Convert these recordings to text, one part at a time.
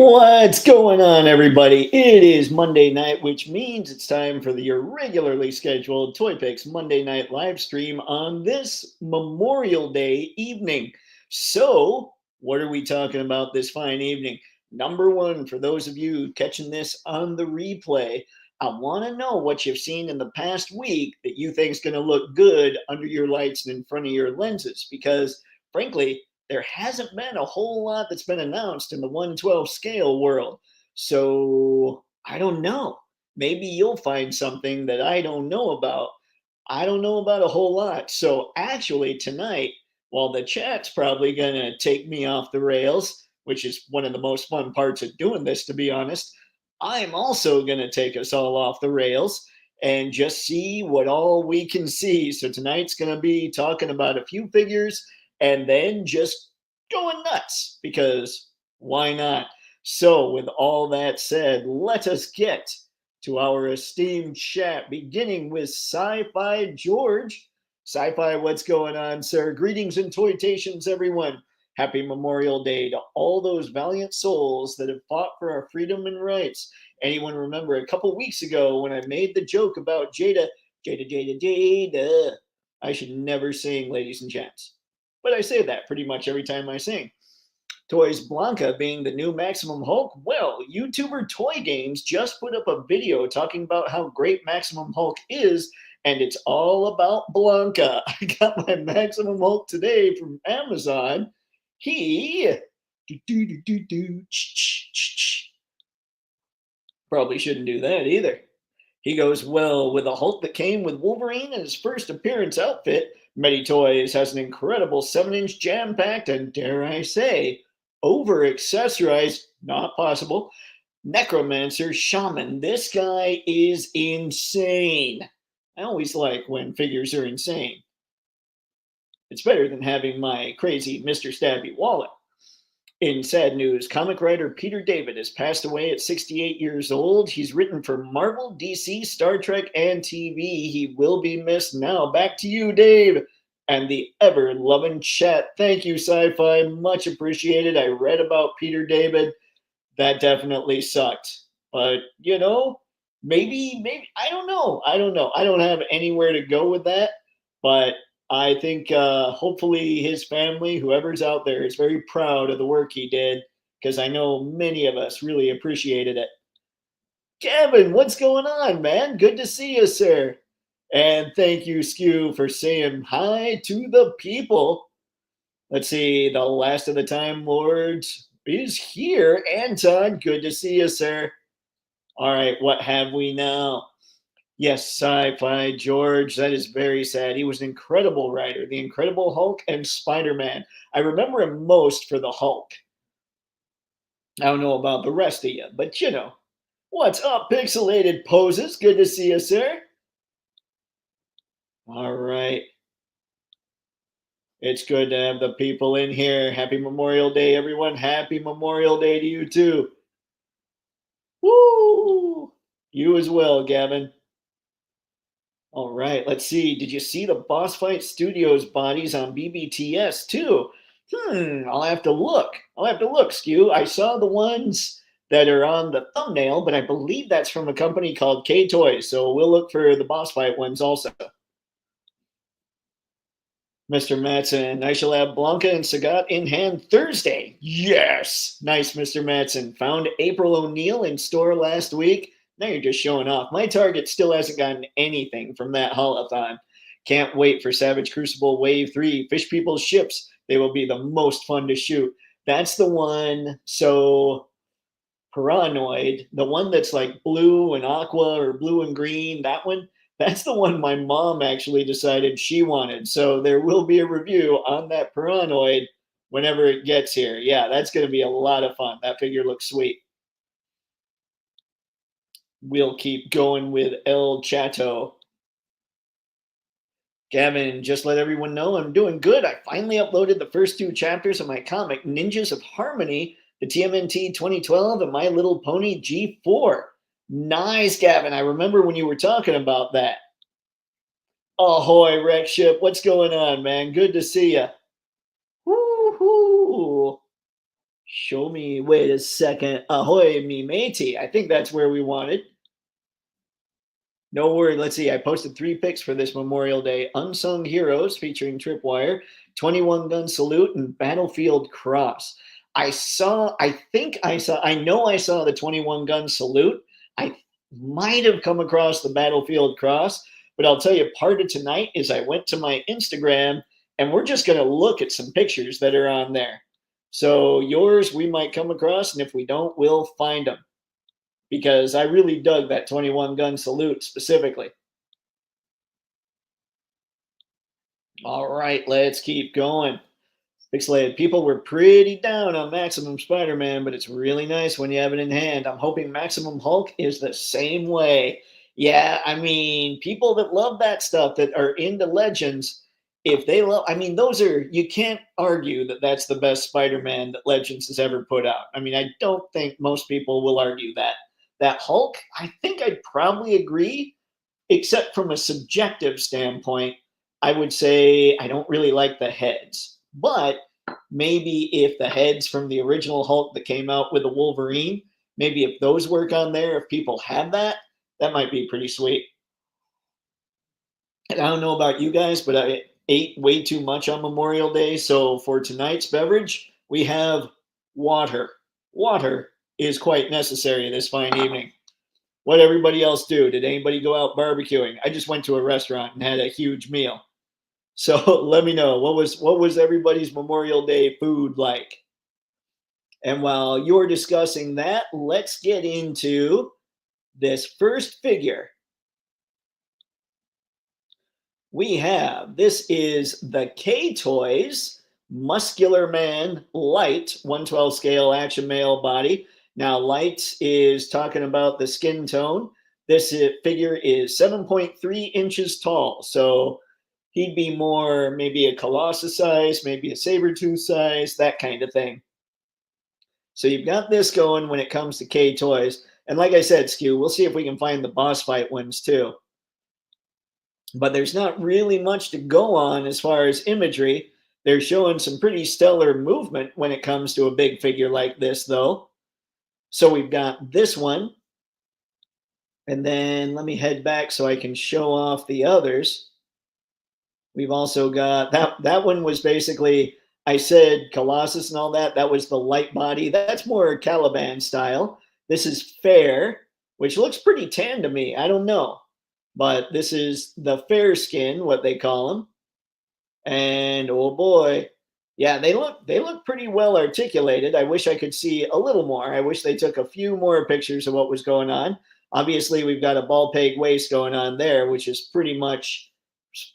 What's going on, everybody? It is Monday night, which means it's time for your regularly scheduled Toypixx Monday night live stream on this Memorial Day evening. So, what are we talking about this fine evening? Number one, for those of you catching this on the replay, I want to know what you've seen in the past week that you think is going to look good under your lights and in front of your lenses, because frankly, there hasn't been a whole lot that's been announced in the 112 scale world. So I don't know. Maybe you'll find something that I don't know about. I don't know about a whole lot. So actually, tonight, while the chat's probably going to take me off the rails, which is one of the most fun parts of doing this, to be honest, I'm also going to take us all off the rails and just see what all we can see. So tonight's going to be talking about a few figures and then just going nuts, because why not? So, with all that said, let us get to our esteemed chat, beginning with Sci-Fi George. Sci-Fi, what's going on, sir? Greetings and toytations, everyone. Happy Memorial Day to all those valiant souls that have fought for our freedom and rights. Anyone remember a couple weeks ago when I made the joke about Jada? I should never sing, ladies and gents, but I say that pretty much every time I sing. Toys Blanca being the new Maximum Hulk. Well, YouTuber Toy Games just put up a video talking about how great Maximum Hulk is, and it's all about Blanca. I got my Maximum Hulk today from Amazon. He probably shouldn't do that either. He goes, well, with a Hulk that came with Wolverine in his first appearance outfit, Medi Toys has an incredible 7-inch jam-packed and, dare I say, over-accessorized, not possible, necromancer shaman. This guy is insane. I always like when figures are insane. It's better than having my crazy Mr. Stabby wallet. In sad news, comic writer Peter David has passed away at 68 years old. He's written for Marvel, DC, Star Trek, and TV. He will be missed. Now, back to you, Dave, and the ever-loving chat. Thank you, Sci-Fi. Much appreciated. I read about Peter David. That definitely sucked. But, maybe, I don't know. I don't have anywhere to go with that, but I think hopefully his family, whoever's out there, is very proud of the work he did, because I know many of us really appreciated it. Kevin, what's going on, man? Good to see you, sir. And thank you, Skew, for saying hi to the people. Let's see, the last of the Time Lords is here. Anton, good to see you, sir. All right, what have we now? Yes, Sci-Fi George. That is very sad. He was an incredible writer. The Incredible Hulk and Spider-Man. I remember him most for the Hulk. I don't know about the rest of you, but What's up, Pixelated Poses? Good to see you, sir. All right. It's good to have the people in here. Happy Memorial Day, everyone. Happy Memorial Day to you, too. Woo! You as well, Gavin. All right, let's see. Did you see the Boss Fight Studios bodies on BBTS too? I'll have to look. Skew. I saw the ones that are on the thumbnail, but I believe that's from a company called K Toys. So we'll look for the Boss Fight ones also. Mr. Matson, I shall have Blanca and Sagat in hand Thursday. Yes! Nice, Mr. Matson. Found April O'Neil in store last week. Now you're just showing off. My Target still hasn't gotten anything from that haul-a-thon. Can't wait for Savage Crucible Wave 3. Fish People's ships. They will be the most fun to shoot. That's the one, so Paranoid, the one that's like blue and aqua or blue and green, that one, that's the one my mom actually decided she wanted. So there will be a review on that Paranoid whenever it gets here. Yeah, that's going to be a lot of fun. That figure looks sweet. We'll keep going with El Chato. Gavin, just let everyone know I'm doing good. I finally uploaded the first 2 chapters of my comic, Ninjas of Harmony, the TMNT 2012, and My Little Pony G4. Nice, Gavin. I remember when you were talking about that. Ahoy, Wreck Ship. What's going on, man? Good to see you. Woo-hoo. Show me, wait a second. Ahoy, me matey. I think that's where we wanted. No worry. Let's see. I posted 3 pics for this Memorial Day. Unsung Heroes featuring Tripwire, 21 Gun Salute, and Battlefield Cross. I know I saw the 21 Gun Salute. I might have come across the Battlefield Cross, but I'll tell you, part of tonight is I went to my Instagram and we're just going to look at some pictures that are on there. So yours we might come across, and if we don't, we'll find them because I really dug that 21 Gun Salute specifically. All right, let's keep going. Pixelated people were pretty down on Maximum Spider-Man, but it's really nice when you have it in hand. I'm hoping Maximum Hulk is the same way. Yeah, I mean, people that love that stuff that are into Legends, if they love, I mean, those are, you can't argue that that's the best Spider-Man that Legends has ever put out. I mean, I don't think most people will argue that. That Hulk, I think I'd probably agree, except from a subjective standpoint. I would say I don't really like the heads. But maybe if the heads from the original Hulk that came out with the Wolverine, maybe if those work on there, if people have that, that might be pretty sweet. And I don't know about you guys, but I ate way too much on Memorial Day. So for tonight's beverage, we have water. Water is quite necessary this fine evening. What everybody else do? Did anybody go out barbecuing? I just went to a restaurant and had a huge meal. So let me know what was everybody's Memorial Day food like. And while you're discussing that, let's get into this first figure. We have, this is the K-Toys Muscular Man Light 112 scale action male body. Now Light is talking about the skin tone. This figure is 7.3 inches tall. So he'd be more maybe a Colossus size, maybe a Sabretooth size, that kind of thing. So you've got this going when it comes to K-Toys. And like I said, Skew, we'll see if we can find the boss fight ones too. But there's not really much to go on as far as imagery. They're showing some pretty stellar movement when it comes to a big figure like this, though. So we've got this one. And then let me head back so I can show off the others. We've also got that one was basically, I said Colossus and all that. That was the light body. That's more Caliban style. This is Fair, which looks pretty tan to me. I don't know. But this is the fair skin, what they call them. And oh boy, yeah, they look pretty well articulated. I wish I could see a little more. I wish they took a few more pictures of what was going on. Obviously, we've got a ball peg waist going on there, which is pretty much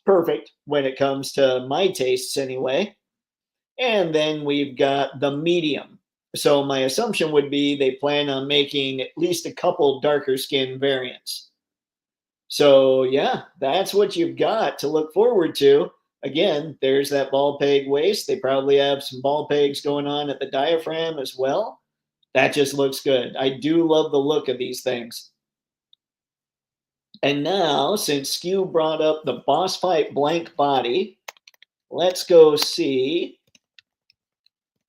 perfect when it comes to my tastes anyway. And then we've got the medium. So my assumption would be they plan on making at least a couple darker skin variants. So yeah, that's what you've got to look forward to. Again, there's that ball peg waist. They probably have some ball pegs going on at the diaphragm as well. That just looks good. I do love the look of these things. And now, since Skew brought up the boss fight blank body, let's go see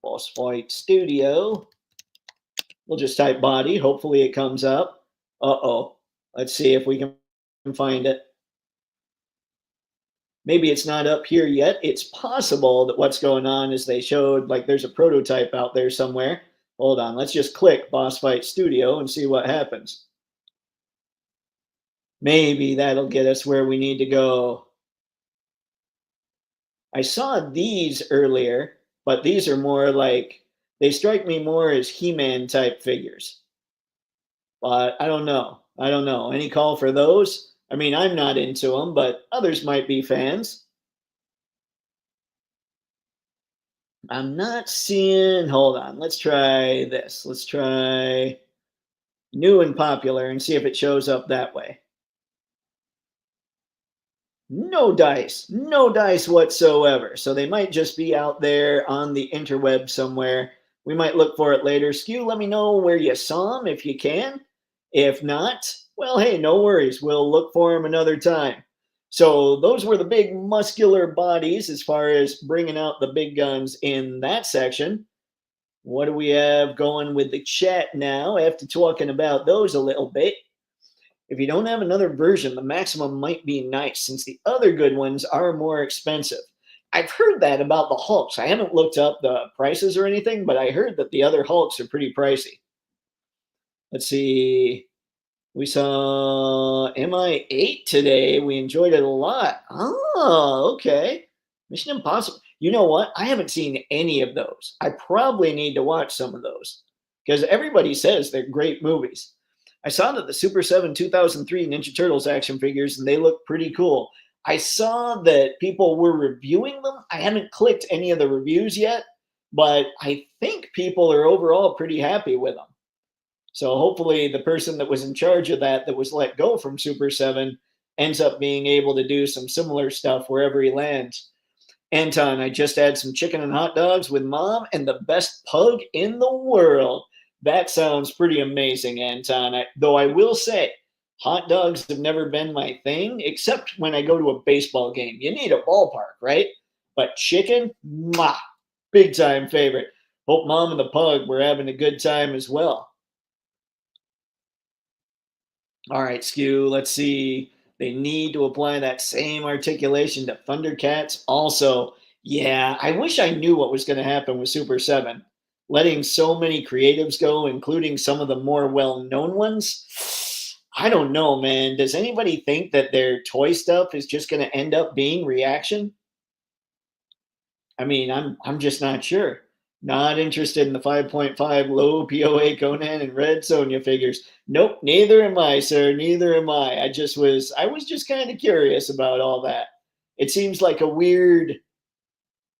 boss fight studio. We'll just type body. Hopefully it comes up. Uh-oh. Let's see if we can find it. Maybe it's not up here yet. It's possible that what's going on is they showed like there's a prototype out there somewhere. Hold on. Let's just click Boss Fight Studio and see what happens. Maybe that'll get us where we need to go. I saw these earlier, but these are more like, they strike me more as He-Man type figures. But I don't know. I don't know. Any call for those? I mean, I'm not into them, but others might be fans. I'm not seeing, hold on, let's try this. Let's try new and popular and see if it shows up that way. No dice whatsoever. So they might just be out there on the interweb somewhere. We might look for it later. Skew, let me know where you saw them if you can. If not, well, hey, no worries. We'll look for them another time. So those were the big muscular bodies as far as bringing out the big guns in that section. What do we have going with the chat now after talking about those a little bit? If you don't have another version, the maximum might be nice since the other good ones are more expensive. I've heard that about the Hulks. I haven't looked up the prices or anything, but I heard that the other Hulks are pretty pricey. Let's see. We saw MI8 today. We enjoyed it a lot. Oh, okay. Mission Impossible. You know what? I haven't seen any of those. I probably need to watch some of those because everybody says they're great movies. I saw that the Super 7 2003 Ninja Turtles action figures, and they look pretty cool. I saw that people were reviewing them. I haven't clicked any of the reviews yet, but I think people are overall pretty happy with them. So hopefully the person that was in charge of that was let go from Super 7 ends up being able to do some similar stuff wherever he lands. Anton, I just had some chicken and hot dogs with mom and the best pug in the world. That sounds pretty amazing, Anton. Though I will say, hot dogs have never been my thing, except when I go to a baseball game. You need a ballpark, right? But chicken, mwah, big time favorite. Hope mom and the pug were having a good time as well. All right, Skew, let's see. They need to apply that same articulation to Thundercats also. Yeah, I wish I knew what was going to happen with Super 7. Letting so many creatives go, including some of the more well-known ones. I don't know, man. Does anybody think that their toy stuff is just going to end up being reaction? I mean, I'm just not sure. Not interested in the 5.5 low POA Conan and Red Sonja figures. Nope, neither am I, sir. Neither am I. I was just kind of curious about all that. It seems like a weird,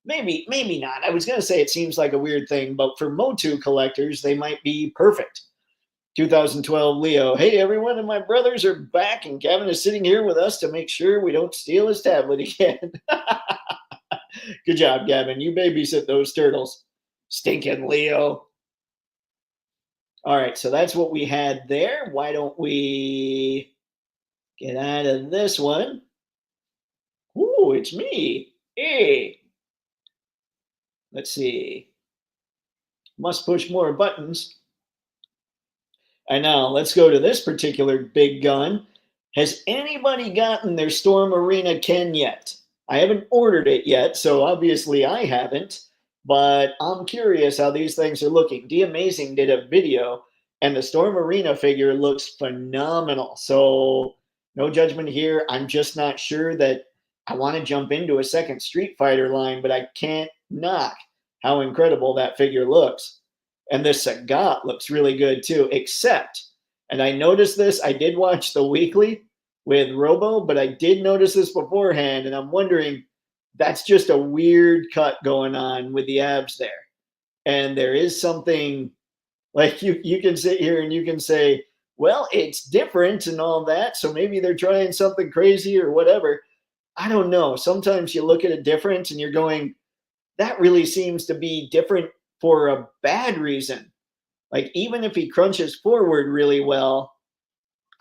maybe not. I was gonna say it seems like a weird thing, but for Motu collectors, they might be perfect. 2012 Leo. Hey everyone, and my brothers are back, and Kevin is sitting here with us to make sure we don't steal his tablet again. Good job, Gavin. You babysit those turtles. Stinking Leo. All right, so that's what we had there. Why don't we get out of this one? Ooh, it's me. Hey. Let's see. Must push more buttons. And now let's go to this particular big gun. Has anybody gotten their Storm Arena Ken yet? I haven't ordered it yet, so obviously I haven't. But I'm curious how these things are looking. D Amazing did a video, and the Storm Arena figure looks phenomenal. So no judgment here. I'm just not sure that I want to jump into a second Street Fighter line, but I can't knock how incredible that figure looks. And this Sagat looks really good too, except, and I noticed this, I did watch the weekly with Robo, but I did notice this beforehand, and I'm wondering, that's just a weird cut going on with the abs there. And there is something like you can sit here and you can say, well, it's different and all that. So maybe they're trying something crazy or whatever. I don't know. Sometimes you look at a difference and you're going, that really seems to be different for a bad reason. Like even if he crunches forward really well,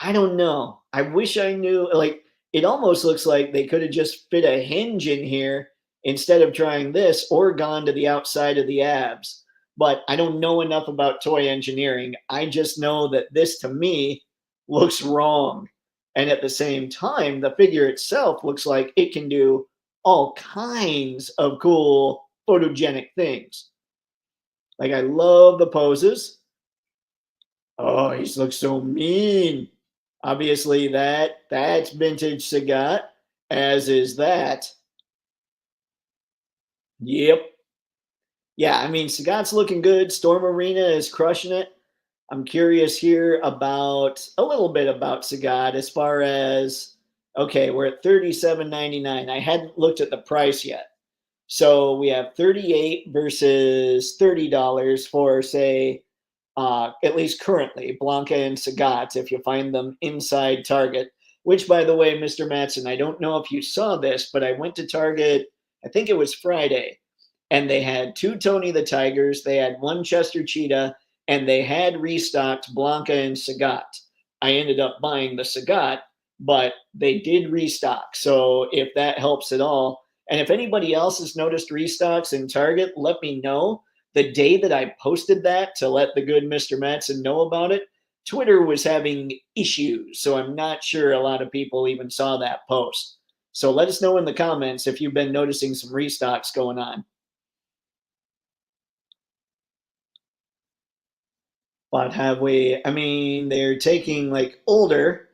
I don't know. I wish I knew, like, it almost looks like they could have just fit a hinge in here instead of trying this or gone to the outside of the abs. But I don't know enough about toy engineering. I just know that this to me looks wrong. And at the same time, the figure itself looks like it can do all kinds of cool photogenic things. Like I love the poses. Oh, he looks so mean. Obviously, that's vintage Sagat, as is that. Yep. Yeah, I mean, Sagat's looking good. Storm Arena is crushing it. I'm curious here about a little bit about Sagat as far as, okay, we're at $37.99. I hadn't looked at the price yet. So we have 38 versus $30 for, say, at least currently, Blanca and Sagat, if you find them inside Target, which, by the way, Mr. Matson, I don't know if you saw this, but I went to Target, I think it was Friday, and they had 2 Tony the Tigers, they had 1 Chester Cheetah, and they had restocked Blanca and Sagat. I ended up buying the Sagat, but they did restock. So if that helps at all, and if anybody else has noticed restocks in Target, let me know. the day that I posted that to let the good Mr. Matson know about it, Twitter was having issues. So I'm not sure a lot of people even saw that post. So let us know in the comments if you've been noticing some restocks going on. But have we, I mean, they're taking like older,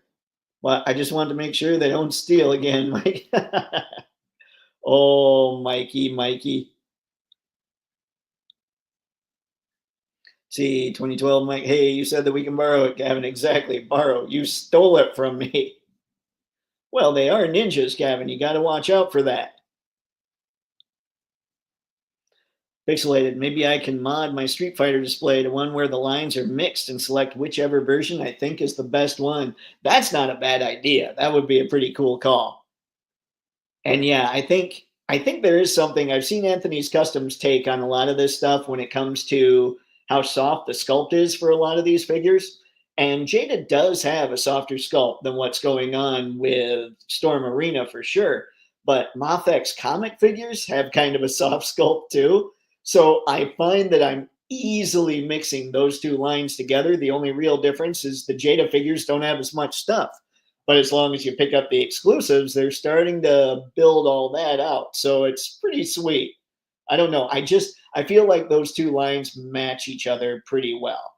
but I just want to make sure they don't steal again, Mike. Oh, Mikey, Mikey. See, 2012, Mike. Hey, you said that we can borrow it, Gavin. Exactly. Borrow. You stole it from me. Well, they are ninjas, Gavin. You got to watch out for that. Pixelated. Maybe I can mod my Street Fighter display to one where the lines are mixed and select whichever version I think is the best one. That's not a bad idea. That would be a pretty cool call. And yeah, I think there is something. I've seen Anthony's Customs take on a lot of this stuff when it comes to how soft the sculpt is for a lot of these figures. And Jada does have a softer sculpt than what's going on with Storm Arena for sure. But Mafek's comic figures have kind of a soft sculpt too. So I find that I'm easily mixing those two lines together. The only real difference is the Jada figures don't have as much stuff. But as long as you pick up the exclusives, they're starting to build all that out. So it's pretty sweet. I don't know. I feel like those two lines match each other pretty well.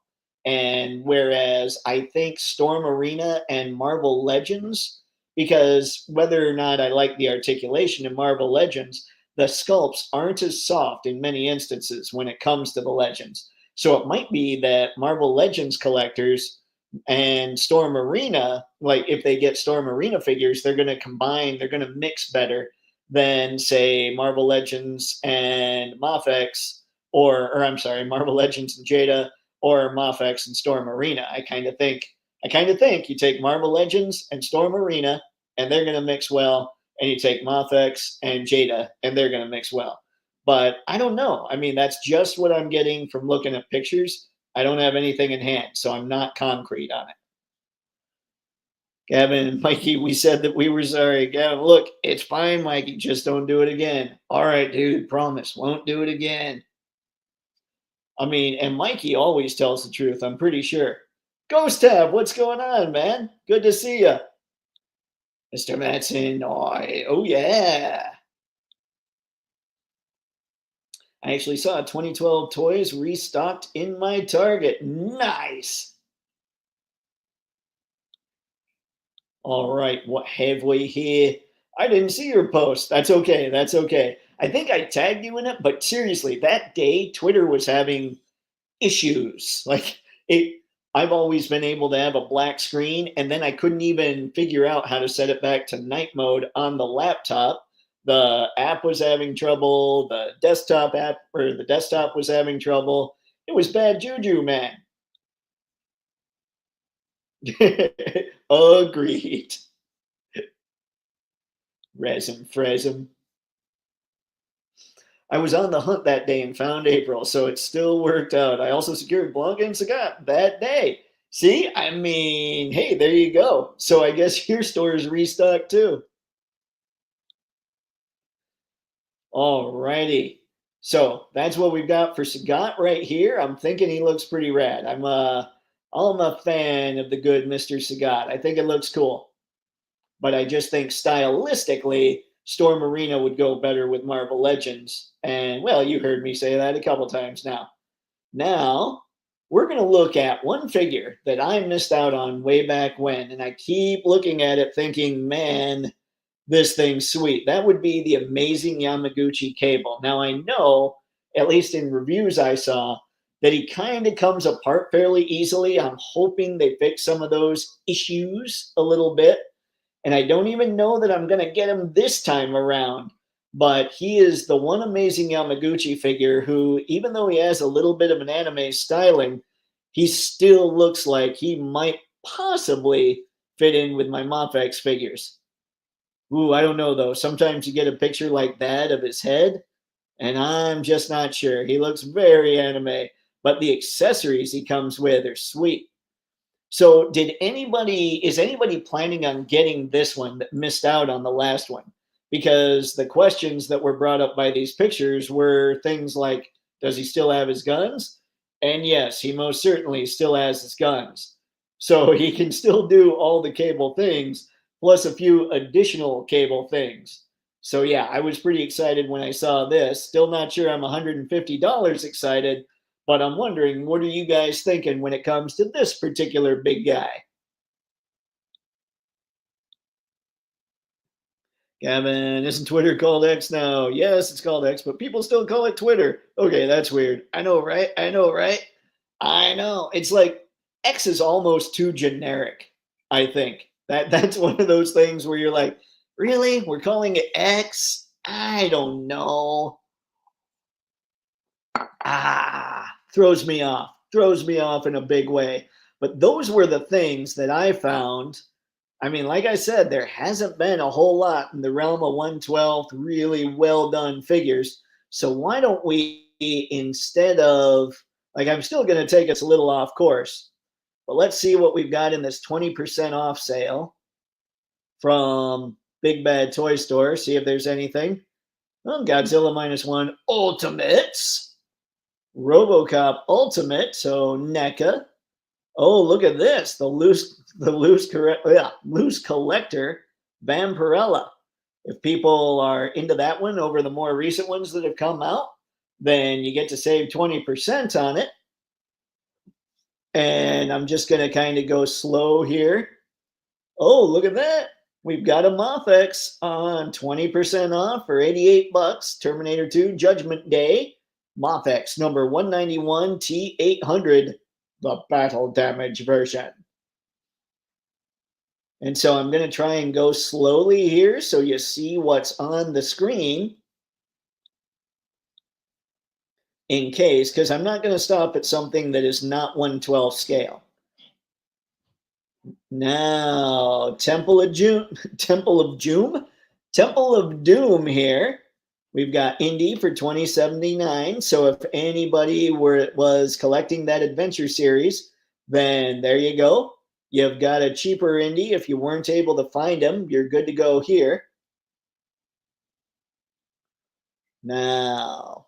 And whereas I think Storm Arena and Marvel Legends, because whether or not I like the articulation in Marvel Legends, the sculpts aren't as soft in many instances when it comes to the Legends. So it might be that Marvel Legends collectors and Storm Arena, like if they get Storm Arena figures, they're going to combine, they're going to mix better than say Marvel Legends and Mafex, or I'm sorry, Marvel Legends and Jada, or Mafex and Storm Arena. I kind of think you take Marvel Legends and Storm Arena and they're going to mix well, and you take Mafex and Jada and they're going to mix well. But I don't know. I mean, that's just what I'm getting from looking at pictures. I don't have anything in hand, so I'm not concrete on it. Gavin and Mikey, we said that we were sorry. Gavin, look, it's fine, Mikey. Just don't do it again. All right, dude, promise. Won't do it again. I mean, and Mikey always tells the truth, I'm pretty sure. Ghost Tab, what's going on, man? Good to see you. Mr. Matson, oh yeah. I actually saw 2012 toys restocked in my Target. Nice. All right, what have we here? I didn't see your post. That's okay. That's okay. I think I tagged you in it, but seriously, that day Twitter was having issues. Like it I've always been able to have a black screen, and then I couldn't even figure out how to set it back to night mode on the laptop. The app was having trouble, the desktop app or the desktop was having trouble. It was bad juju, man. Agreed. Resin Fresm. I was on the hunt that day and found April, so it still worked out. I also secured Blanca and Sagat that day. See, I mean, hey, there you go. So I guess your store is restocked too. All righty. So that's what we've got for Sagat right here. I'm thinking he looks pretty rad. I'm a fan of the good Mr. Sagat. I think it looks cool. But I just think stylistically, Storm Arena would go better with Marvel Legends. And well, you heard me say that a couple times now. Now, we're going to look at one figure that I missed out on way back when, and I keep looking at it thinking, man, this thing's sweet. That would be the Amazing Yamaguchi cable. Now, I know, at least in reviews I saw, that he kind of comes apart fairly easily. I'm hoping they fix some of those issues a little bit. And I don't even know that I'm going to get him this time around. But he is the one Amazing Yamaguchi figure who, even though he has a little bit of an anime styling, he still looks like he might possibly fit in with my Mafex figures. Ooh, I don't know though. Sometimes you get a picture like that of his head, and I'm just not sure. He looks very anime, but the accessories he comes with are sweet. So is anybody planning on getting this one that missed out on the last one? Because the questions that were brought up by these pictures were things like, Does he still have his guns? And yes, he most certainly still has his guns. So he can still do all the cable things, plus a few additional cable things. So yeah, I was pretty excited when I saw this. Still not sure I'm $150 excited, but I'm wondering, what are you guys thinking when it comes to this particular big guy? Gavin, isn't Twitter called X now? Yes, it's called X, but people still call it Twitter. Okay, that's weird. I know, right? I know, right? I know. It's like X is almost too generic, I think. That's one of those things where you're like, really? We're calling it X? I don't know. Throws me off. Throws me off in a big way. But those were the things that I found. I mean, like I said, there hasn't been a whole lot in the realm of 112th really well done figures. So why don't we, instead of, like, I'm still going to take us a little off course, but let's see what we've got in this 20% off sale from Big Bad Toy Store. See if there's anything. Well, Godzilla Minus One Ultimates, RoboCop Ultimate, so NECA. Oh, look at this. Loose collector Vampirella. If people are into that one over the more recent ones that have come out, then you get to save 20% on it. And I'm just going to kind of go slow here. Oh, look at that. We've got a MothX on 20% off for 88 bucks. Terminator 2 Judgment Day. MothX number 191 T800, the battle damage version. And so I'm going to try and go slowly here so you see what's on the screen in case, because I'm not going to stop at something that is not 112 scale. Now, Temple of Doom here. We've got Indie for $20.79. So if anybody was collecting that adventure series, then there you go. You've got a cheaper Indie. If you weren't able to find them, you're good to go here. Now,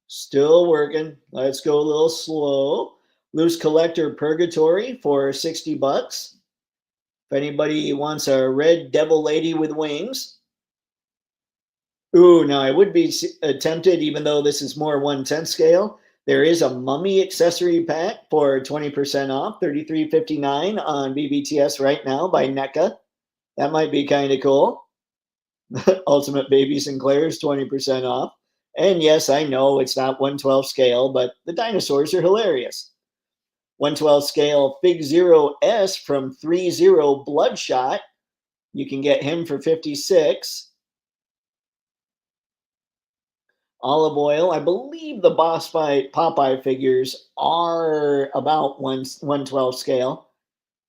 still working. Let's go a little slow. Loose Collector Purgatory for 60 bucks. If anybody wants a red devil lady with wings. Ooh, now I would be tempted, even though this is more 1/10 scale. There is a mummy accessory pack for 20% off, $33.59 on BBTS right now by NECA. That might be kind of cool. Ultimate Baby Sinclair's 20% off. And yes, I know it's not 112 scale, but the dinosaurs are hilarious. 112 scale Fig Zero S from 30 Bloodshot. You can get him for 56. Olive Oil. I believe the Boss Fight Popeye figures are about 112 scale.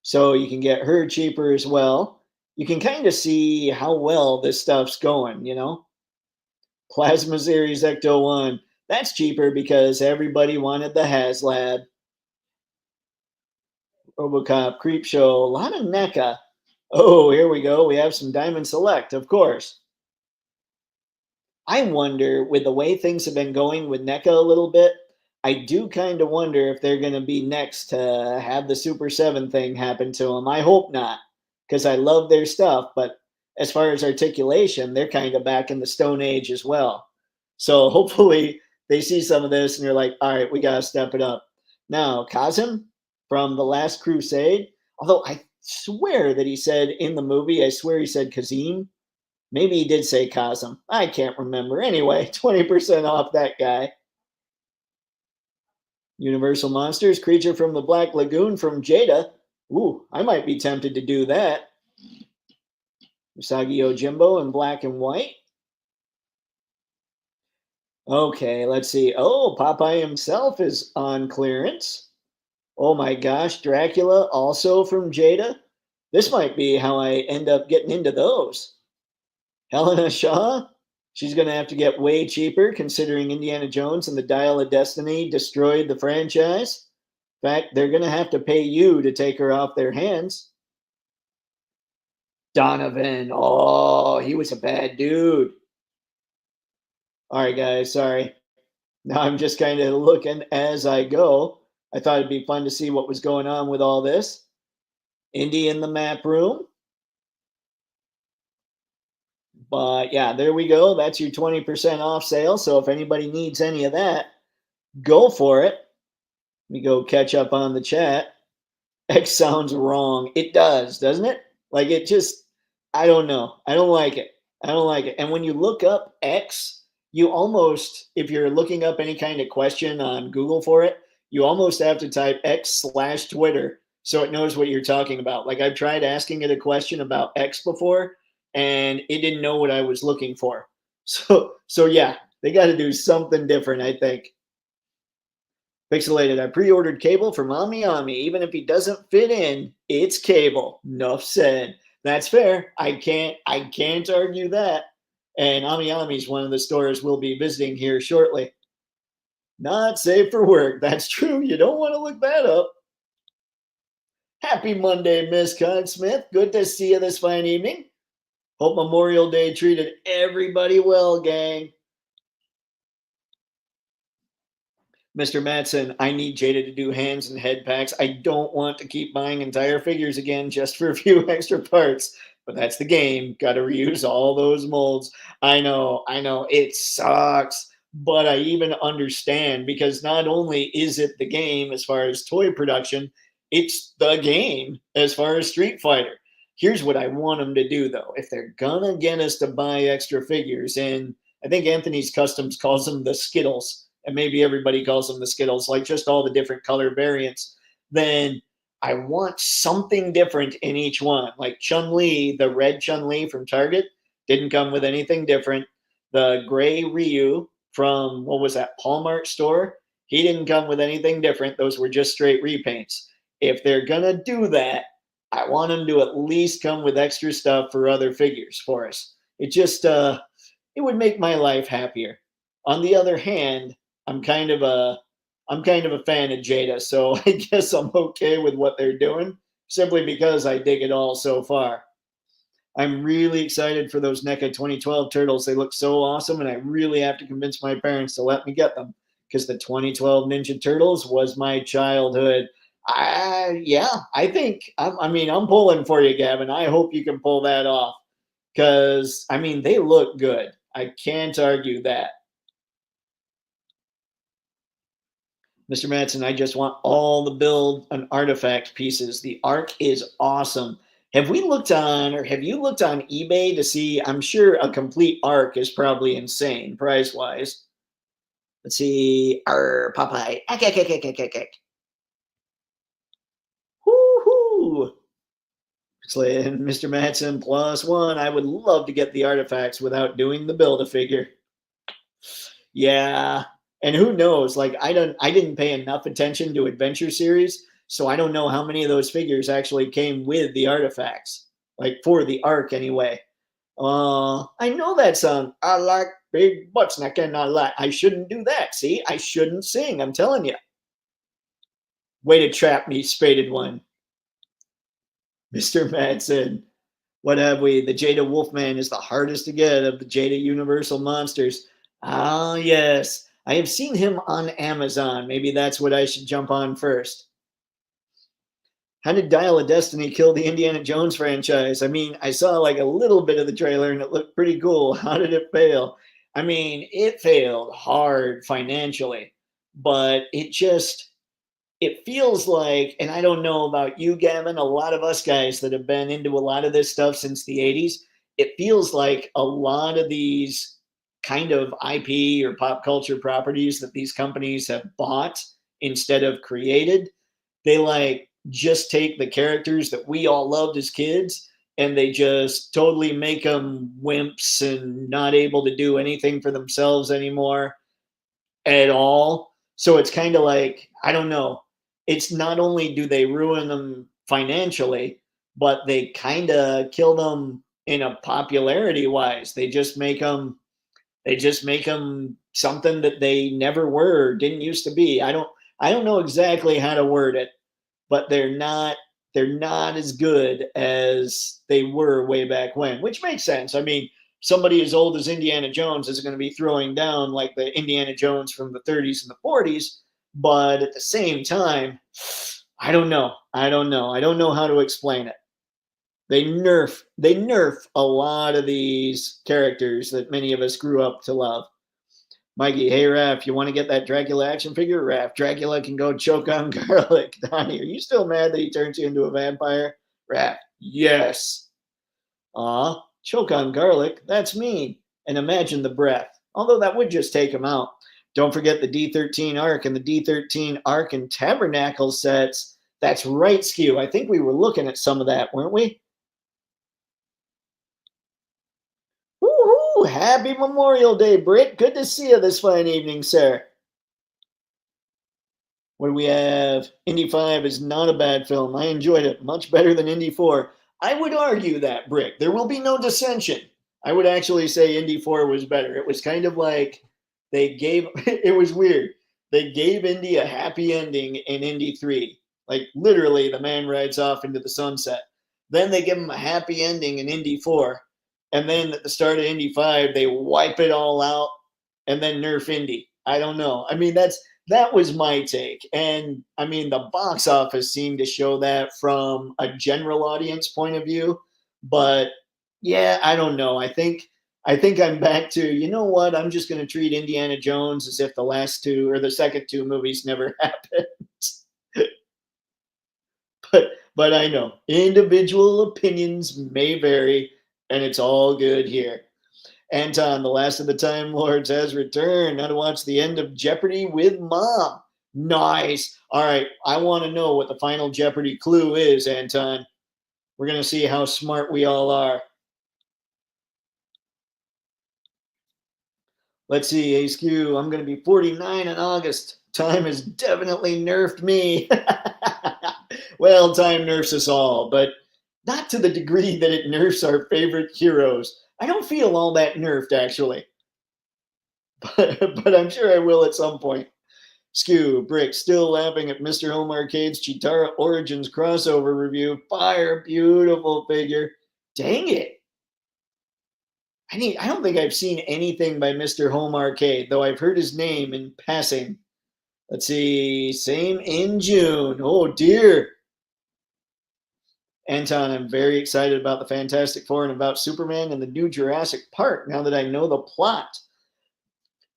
So you can get her cheaper as well. You can kind of see how well this stuff's going, you know? Plasma Series Ecto 1. That's cheaper because everybody wanted the HasLab. RoboCop Creepshow. A lot of NECA. Oh, here we go. We have some Diamond Select, of course. I wonder, with the way things have been going with NECA a little bit, I do kind of wonder if they're going to be next to have the Super 7 thing happen to them. I hope not, because I love their stuff. But as far as articulation, they're kind of back in the Stone Age as well. So hopefully they see some of this and they're like, all right, we got to step it up. Now, Kazim from The Last Crusade, although I swear that he said in the movie, I swear he said Kazim. Maybe he did say Kazim. I can't remember. Anyway, 20% off that guy. Universal Monsters, Creature from the Black Lagoon from Jada. Ooh, I might be tempted to do that. Usagi Yojimbo in black and white. Okay, let's see. Oh, Popeye himself is on clearance. Oh my gosh, Dracula also from Jada. This might be how I end up getting into those. Helena Shaw, she's going to have to get way cheaper considering Indiana Jones and the Dial of Destiny destroyed the franchise. In fact, they're going to have to pay you to take her off their hands. Donovan, oh, he was a bad dude. All right, guys, sorry. Now I'm just kind of looking as I go. I thought it'd be fun to see what was going on with all this. Indie in the map room. But yeah, there we go. That's your 20% off sale. So if anybody needs any of that, go for it. Let me go catch up on the chat. X sounds wrong. It does, doesn't it? Like it just, I don't know. I don't like it. I don't like it. And when you look up X, you almost, if you're looking up any kind of question on Google for it, you almost have to type X/Twitter so it knows what you're talking about. Like I've tried asking it a question about X before and it didn't know what I was looking for. So yeah, they got to do something different, I think. Pixelated. I pre-ordered cable from Ami. Even if he doesn't fit in, it's cable. Nuff said. That's fair. I can't argue that. And Ami is one of the stores we'll be visiting here shortly. Not safe for work. That's true. You don't want to look that up. Happy Monday, Miss Smith. Good to see you this fine evening. Hope Memorial Day treated everybody well, gang. Mr. Matson, I need Jada to do hands and head packs. I don't want to keep buying entire figures again just for a few extra parts. But that's the game. Got to reuse all those molds. I know. It sucks. But I even understand because not only is it the game as far as toy production, it's the game as far as Street Fighter. Here's what I want them to do, though. If they're going to get us to buy extra figures, and I think Anthony's Customs calls them the Skittles, and maybe everybody calls them the Skittles, like just all the different color variants, then I want something different in each one. Like Chun-Li, the red Chun-Li from Target, didn't come with anything different. The gray Ryu from, what was that, Walmart store, he didn't come with anything different. Those were just straight repaints. If they're going to do that, I want them to at least come with extra stuff for other figures for us. It just, it would make my life happier. On the other hand, I'm kind of a fan of Jada, so I guess I'm okay with what they're doing simply because I dig it all so far. I'm really excited for those NECA 2012 turtles. They look so awesome, and I really have to convince my parents to let me get them because the 2012 Ninja Turtles was my childhood. I think I'm pulling for you, Gavin. I hope you can pull that off because they look good. I can't argue that. Mr. Matson, I just want all the build and artifact pieces. The arc is awesome. Have you looked on eBay to see? I'm sure a complete arc is probably insane price wise. Let's see. Popeye. Woohoo! Mr. Matson +1. I would love to get the artifacts without doing the Build-A-Figure. Yeah. And who knows? Like I didn't pay enough attention to Adventure Series, so I don't know how many of those figures actually came with the artifacts. Like for the arc anyway. I know that song. I like big butts and I cannot lie. I shouldn't do that. See, I shouldn't sing. I'm telling you. Way to trap me, spaded one. Mr. Madsen. What have we? The Jada Wolfman is the hardest to get of the Jada Universal monsters. Ah, yes. I have seen him on Amazon. Maybe that's what I should jump on first. How did Dial of Destiny kill the Indiana Jones franchise? I saw like a little bit of the trailer and it looked pretty cool. How did it fail? It failed hard financially, but it feels like, and I don't know about you, Gavin, a lot of us guys that have been into a lot of this stuff since the 80s, it feels like a lot of these kind of IP or pop culture properties that these companies have bought instead of created, they like just take the characters that we all loved as kids and they just totally make them wimps and not able to do anything for themselves anymore at all. So it's kind of like, I don't know. It's not only do they ruin them financially, but they kind of kill them in a popularity wise. They just make them something that they never were, didn't used to be. I don't know exactly how to word it, but they're not as good as they were way back when, which makes sense. somebody as old as Indiana Jones is going to be throwing down like the Indiana Jones from the 30s and the 40s. But at the same time, I don't know. I don't know. I don't know how to explain it. They nerf a lot of these characters that many of us grew up to love. Mikey, hey Raph, you want to get that Dracula action figure? Raph, Dracula can go choke on garlic. Donnie, are you still mad that he turns you into a vampire? Raph, yes. Aw, choke on garlic, that's mean. And imagine the breath. Although that would just take him out. Don't forget the D13 Ark and the D13 Ark and Tabernacle sets. That's right, Skew. I think we were looking at some of that, weren't we? Woohoo! Happy Memorial Day, Britt. Good to see you this fine evening, sir. What do we have? Indy 5 is not a bad film. I enjoyed it much better than Indy 4. I would argue that, Brick. There will be no dissension. I would actually say Indy 4 was better. It was kind of like they gave, it was weird. They gave Indy a happy ending in Indy 3. Like literally, the man rides off into the sunset. Then they give him a happy ending in Indy 4. And then at the start of Indy 5, they wipe it all out and then nerf Indy. I don't know. I mean, that was my take. And I mean, the box office seemed to show that from a general audience point of view. But yeah, I don't know. I think I'm back to, you know what? I'm just going to treat Indiana Jones as if the last two or the second two movies never happened. but I know individual opinions may vary, and it's all good here. Anton, the last of the Time Lords, has returned. Now to watch the end of Jeopardy with Mom. Nice. All right, I want to know what the final Jeopardy clue is, Anton. We're going to see how smart we all are. Let's see, ASQ, I'm going to be 49 in August. Time has definitely nerfed me. Well, time nerfs us all, but not to the degree that it nerfs our favorite heroes. I don't feel all that nerfed, actually. But I'm sure I will at some point. Skew, Brick, still laughing at Mr. Home Arcade's Chitara Origins crossover review. Fire, beautiful figure. Dang it. I don't think I've seen anything by Mr. Home Arcade, though I've heard his name in passing. Let's see, same in June. Oh dear. Anton, I'm very excited about the Fantastic Four and about Superman and the new Jurassic Park now that I know the plot.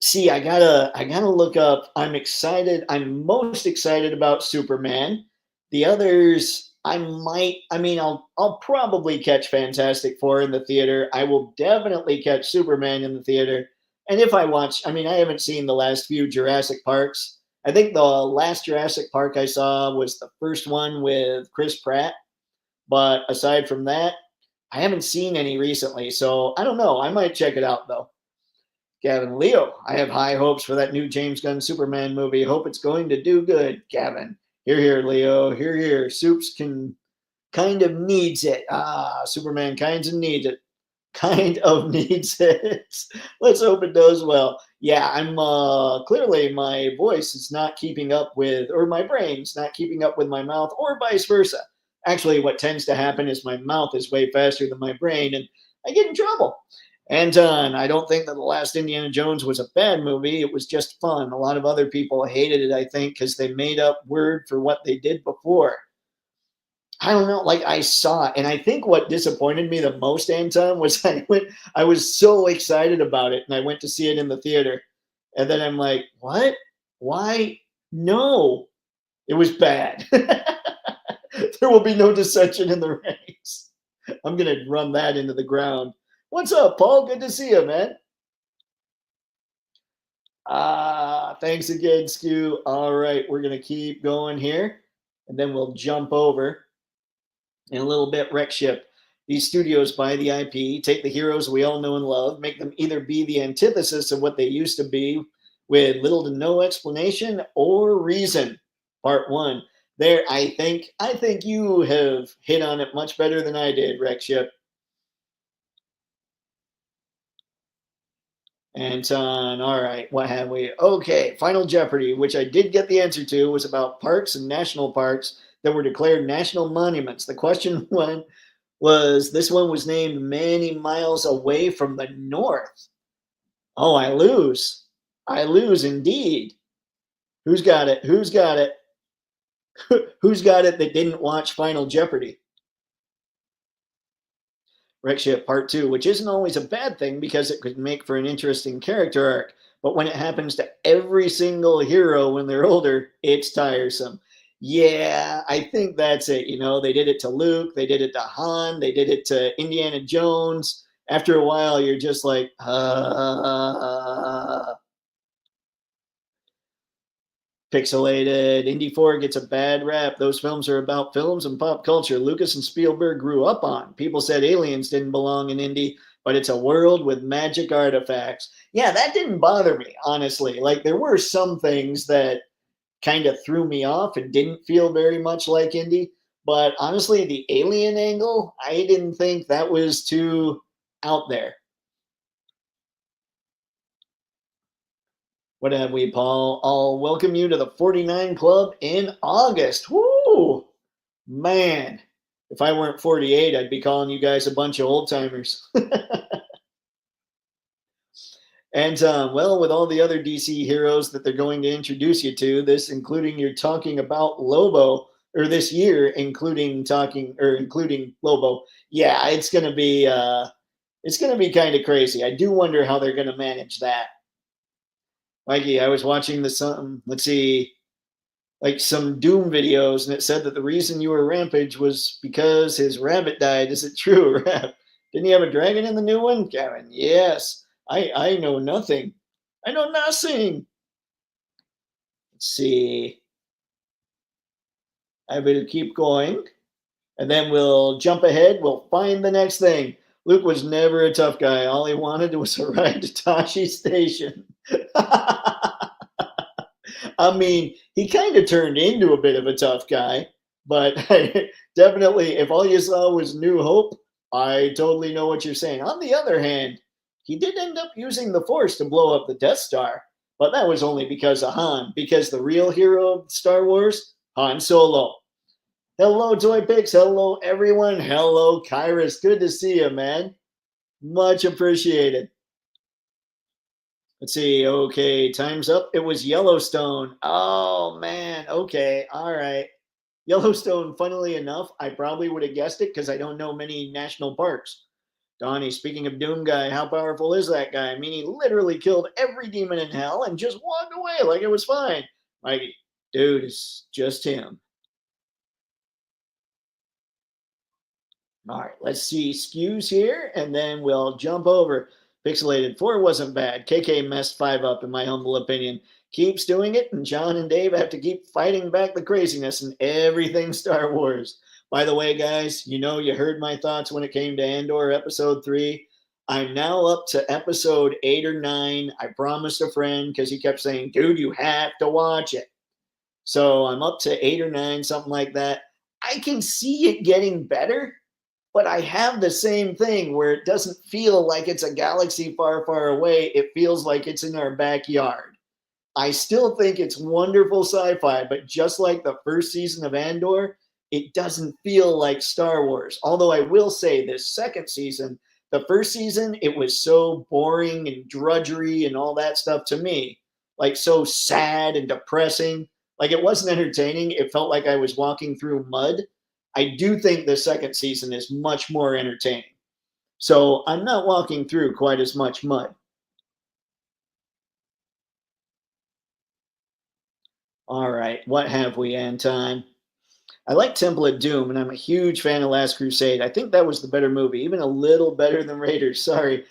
See, I gotta look up. I'm excited. I'm most excited about Superman. The others, I'll probably catch Fantastic Four in the theater. I will definitely catch Superman in the theater. And if I watch, I haven't seen the last few Jurassic Parks. I think the last Jurassic Park I saw was the first one with Chris Pratt. But aside from that, I haven't seen any recently. So I don't know. I might check it out though. Gavin, Leo, I have high hopes for that new James Gunn Superman movie. Hope it's going to do good. Gavin, here, Leo. Here. Soups can kind of needs it. Superman kind of needs it. Kind of needs it. Let's hope it does well. Yeah, I'm clearly my voice is not keeping up with, or my brain's not keeping up with my mouth, or vice versa. Actually, what tends to happen is my mouth is way faster than my brain, and I get in trouble. And I don't think that the last Indiana Jones was a bad movie. It was just fun. A lot of other people hated it, I think, because they made up word for what they did before. I don't know. Like I saw it, and I think what disappointed me the most, Anton, was I was so excited about it, and I went to see it in the theater, and then I'm like, what? Why? No, it was bad. There will be no dissension in the ranks. I'm gonna run that into the ground. What's up, Paul? Good to see you, man. Thanks again, Skew. All right, we're gonna keep going here, and then we'll jump over in a little bit. Wreck Ship. These studios buy the IP, take the heroes we all know and love, make them either be the antithesis of what they used to be with little to no explanation or reason. Part one. There, I think you have hit on it much better than I did, Wreck Ship. Anton, all right, what have we? Okay, Final Jeopardy, which I did get the answer to, was about parks and national parks that were declared national monuments. The question Was this one was named Many Miles Away from the North? Oh, I lose. I lose indeed. Who's got it? Who's got it? Who's got it that didn't watch Final Jeopardy? Wreck Ship Part 2, which isn't always a bad thing because it could make for an interesting character arc. But when it happens to every single hero when they're older, it's tiresome. Yeah, I think that's it. You know, they did it to Luke, they did it to Han, they did it to Indiana Jones. After a while, you're just like, pixelated. Indy 4 gets a bad rap. Those films are about films and pop culture Lucas and Spielberg grew up on. People said aliens didn't belong in Indy, but it's a world with magic artifacts. Yeah, that didn't bother me, honestly. Like, there were some things that kind of threw me off and didn't feel very much like Indy. But honestly, the alien angle, I didn't think that was too out there. What have we, Paul? I'll welcome you to the 49 Club in August. Woo! Man, if I weren't 48, I'd be calling you guys a bunch of old timers. And well, with all the other DC heroes that they're going to introduce you to, this including you're talking about Lobo, or this year, including Lobo. Yeah, it's gonna be kind of crazy. I do wonder how they're gonna manage that. Mikey, I was watching the some let's see, like some Doom videos, and it said that the reason you were Rampage was because his rabbit died. Is it true, Rap? Didn't he have a dragon in the new one, Kevin? Yes. I know nothing. I know nothing. Let's see. I will keep going, and then we'll jump ahead. We'll find the next thing. Luke was never a tough guy. All he wanted was a ride to Tashi Station. I mean, he kind of turned into a bit of a tough guy, but definitely, if all you saw was New Hope, I totally know what you're saying. On the other hand, he did end up using the Force to blow up the Death Star, but that was only because of Han, because the real hero of Star Wars, Han Solo. Hello, Toypixx. Hello, everyone. Hello, Kyrus. Good to see you, man. Much appreciated. Let's see. Okay, time's up. It was Yellowstone. Oh, man. Okay. All right. Yellowstone, funnily enough, I probably would have guessed it because I don't know many national parks. Donnie, speaking of Doom Guy, how powerful is that guy? I mean, he literally killed every demon in hell and just walked away like it was fine. Mikey, dude, it's just him. All right, let's see skews here, and then we'll jump over. Pixelated 4 wasn't bad. KK messed 5 up, in my humble opinion. Keeps doing it, and John and Dave have to keep fighting back the craziness and everything Star Wars. By the way, guys, you know you heard my thoughts when it came to Andor Episode 3. I'm now up to Episode 8 or 9. I promised a friend because he kept saying, dude, you have to watch it. So I'm up to 8 or 9, something like that. I can see it getting better, but I have the same thing where it doesn't feel like it's a galaxy far, far away. It feels like it's in our backyard. I still think it's wonderful sci-fi, but just like the first season of Andor, it doesn't feel like Star Wars. Although I will say this second season, the first season, it was so boring and drudgery and all that stuff to me. Like so sad and depressing. Like it wasn't entertaining. It felt like I was walking through mud. I do think the second season is much more entertaining. So I'm not walking through quite as much mud. All right, what have we, Anton? I like Temple of Doom, and I'm a huge fan of Last Crusade. I think that was the better movie, even a little better than Raiders. Sorry.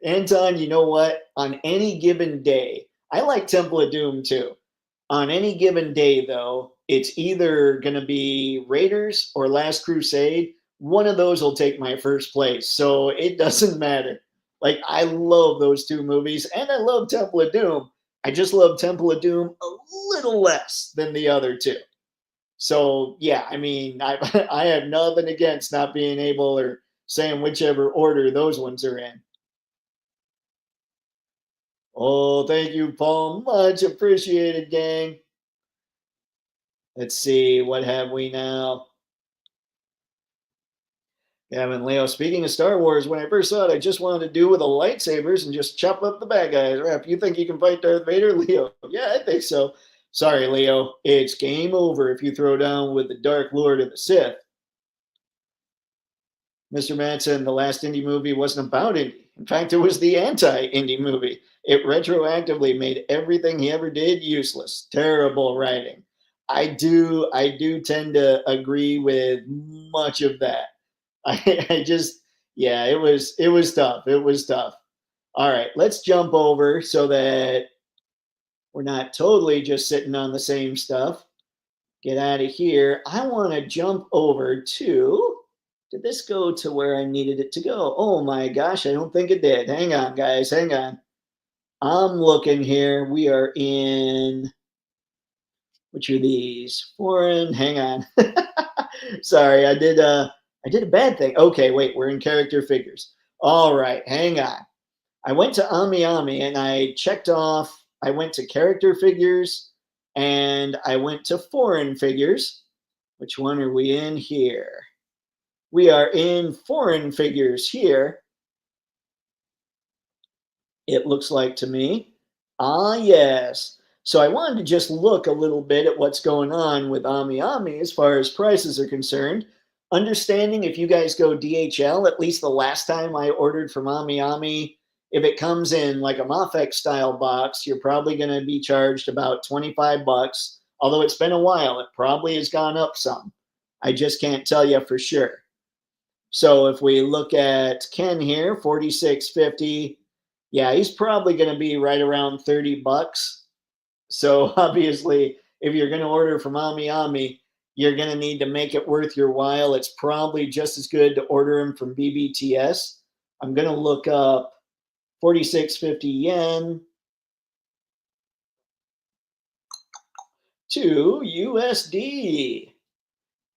Anton, you know what? On any given day, I like Temple of Doom too. On any given day, though, it's either going to be Raiders or Last Crusade. One of those will take my first place. So it doesn't matter. Like, I love those two movies, and I love Temple of Doom. I just love Temple of Doom a little less than the other two. So yeah, I mean, I I have nothing against not being able or saying whichever order those ones are in. Oh, thank you, Paul. Much appreciated, gang. Let's see, what have we now? Gavin Leo, speaking of Star Wars, when I first saw it, I just wanted to do with the lightsabers and just chop up the bad guys. Rap, you think you can fight Darth Vader? Leo, yeah, I think so. Sorry, Leo, it's game over if you throw down with the Dark Lord of the Sith. Mr. Manson, the last indie movie wasn't about indie. In fact, it was the anti-indie movie. It retroactively made everything he ever did useless. Terrible writing. I do tend to agree with much of that. I just, yeah, it was tough. It was tough. All right, let's jump over so that we're not totally just sitting on the same stuff. Get out of here. I want to jump over to. Did this go to where I needed it to go? Oh my gosh, I don't think it did. Hang on, guys. Hang on. I'm looking here. We are in. Which are these? Foreign. Hang on. Sorry, I did a bad thing. Okay, wait, we're in character figures. All right, hang on. I went to Ami Ami and I checked off. I went to character figures and I went to foreign figures. Which one are we in here? We are in foreign figures here. It looks like to me. Ah, yes. So I wanted to just look a little bit at what's going on with Ami Ami as far as prices are concerned. Understanding if you guys go DHL, at least the last time I ordered from Ami Ami, if it comes in like a Mafex style box, you're probably going to be charged about 25 bucks. Although it's been a while, it probably has gone up some. I just can't tell you for sure. So if we look at Ken here, 46.50. Yeah, he's probably going to be right around 30 bucks. So obviously, if you're going to order from Ami Ami, you're going to need to make it worth your while. It's probably just as good to order them from BBTS. I'm going to look up 46.50 yen to USD.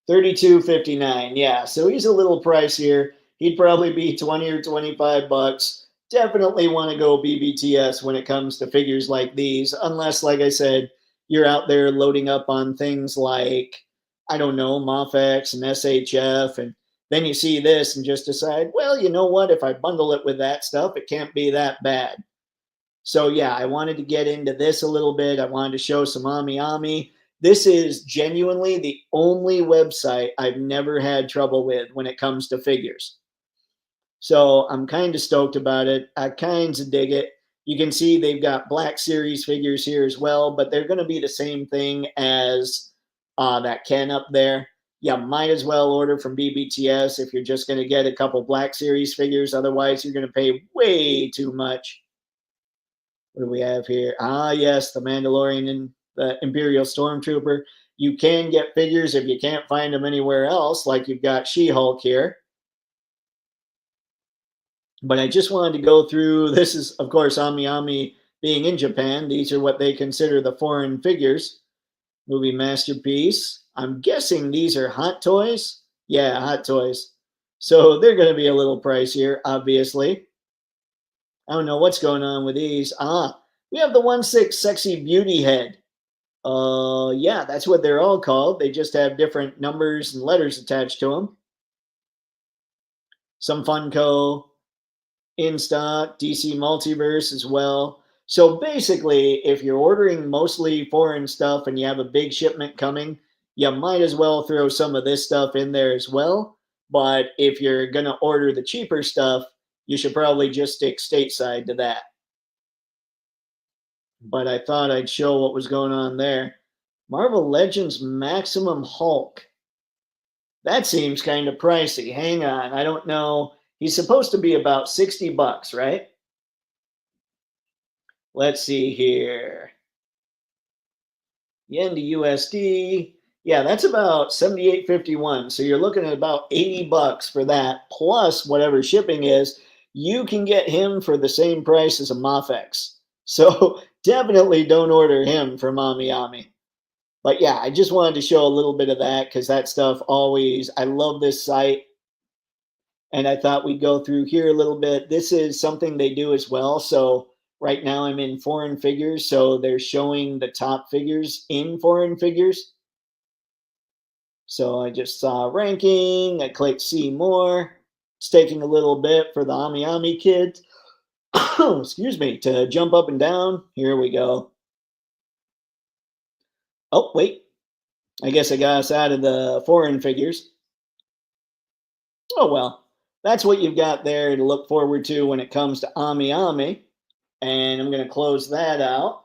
32.59. Yeah, so he's a little pricier. He'd probably be 20 or 25 bucks. Definitely want to go BBTS when it comes to figures like these, unless, like I said, you're out there loading up on things like, I don't know, Mafex and SHF, and then you see this and just decide, well, you know what? If I bundle it with that stuff, it can't be that bad. So yeah, I wanted to get into this a little bit. I wanted to show some Ami Ami. This is genuinely the only website I've never had trouble with when it comes to figures. So I'm kind of stoked about it. I kind of dig it. You can see they've got Black Series figures here as well, but they're going to be the same thing as that Ken up there. You might as well order from BBTS if you're just going to get a couple Black Series figures. Otherwise, you're going to pay way too much. What do we have here? Ah, yes, the Mandalorian and the Imperial Stormtrooper. You can get figures if you can't find them anywhere else, like you've got She-Hulk here. But I just wanted to go through. This is, of course, Ami Ami being in Japan. These are what they consider the foreign figures. Movie masterpiece. I'm guessing these are Hot Toys. Yeah, Hot Toys. So they're going to be a little pricier, obviously. I don't know what's going on with these. Ah, we have the 1/6 Sexy Beauty Head. Yeah, that's what they're all called. They just have different numbers and letters attached to them. Some Funko in stock, DC Multiverse as well. So basically, if you're ordering mostly foreign stuff and you have a big shipment coming, you might as well throw some of this stuff in there as well. But if you're going to order the cheaper stuff, you should probably just stick stateside to that. But I thought I'd show what was going on there. Marvel Legends Maximum Hulk. That seems kind of pricey. Hang on. I don't know. He's supposed to be about 60 bucks, right? Let's see here. Yen to USD. Yeah, that's about 78.51. So you're looking at about 80 bucks for that, plus whatever shipping is. You can get him for the same price as a Mafex. So definitely don't order him from Ami Ami. But yeah, I just wanted to show a little bit of that because that stuff always, I love this site. And I thought we'd go through here a little bit. This is something they do as well. So right now I'm in foreign figures. So they're showing the top figures in foreign figures. So I just saw ranking. I clicked see more. It's taking a little bit for the Ami Ami kids, excuse me, to jump up and down. Here we go. Oh, wait. I guess I got us out of the foreign figures. Oh, well. That's what you've got there to look forward to when it comes to Ami Ami. And I'm going to close that out.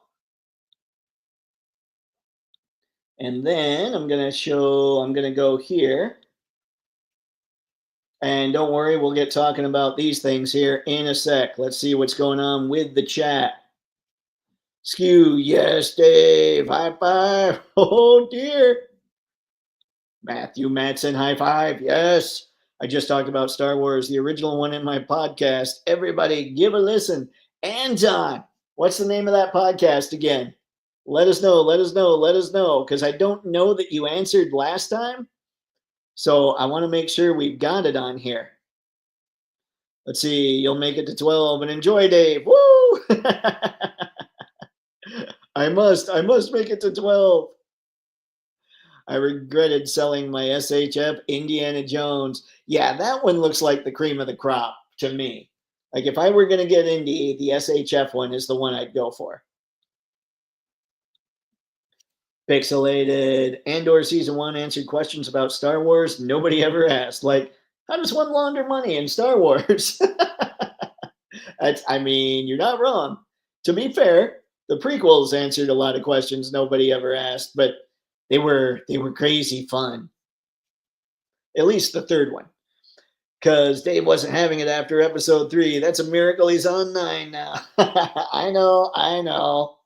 And then I'm going to go here. And don't worry, we'll get talking about these things here in a sec. Let's see what's going on with the chat. Skew, yes, Dave, high five. Oh dear. Matthew Matson, high five. Yes. I just talked about Star Wars, the original one in my podcast. Everybody give a listen. Anton, what's the name of that podcast again? Let us know, because I don't know that you answered last time. So I want to make sure we've got it on here. Let's see, you'll make it to 12 and enjoy, Dave. Woo! I must make it to 12. I regretted selling my SHF Indiana Jones. Yeah, that one looks like the cream of the crop to me. Like if I were going to get indie, the SHF one is the one I'd go for. Pixelated. Andor Season 1 answered questions about Star Wars nobody ever asked. Like, how does one launder money in Star Wars? I mean, you're not wrong. To be fair, the prequels answered a lot of questions nobody ever asked, but they were crazy fun. At least the third one. Because Dave wasn't having it after episode 3. That's a miracle he's on 9 now. I know.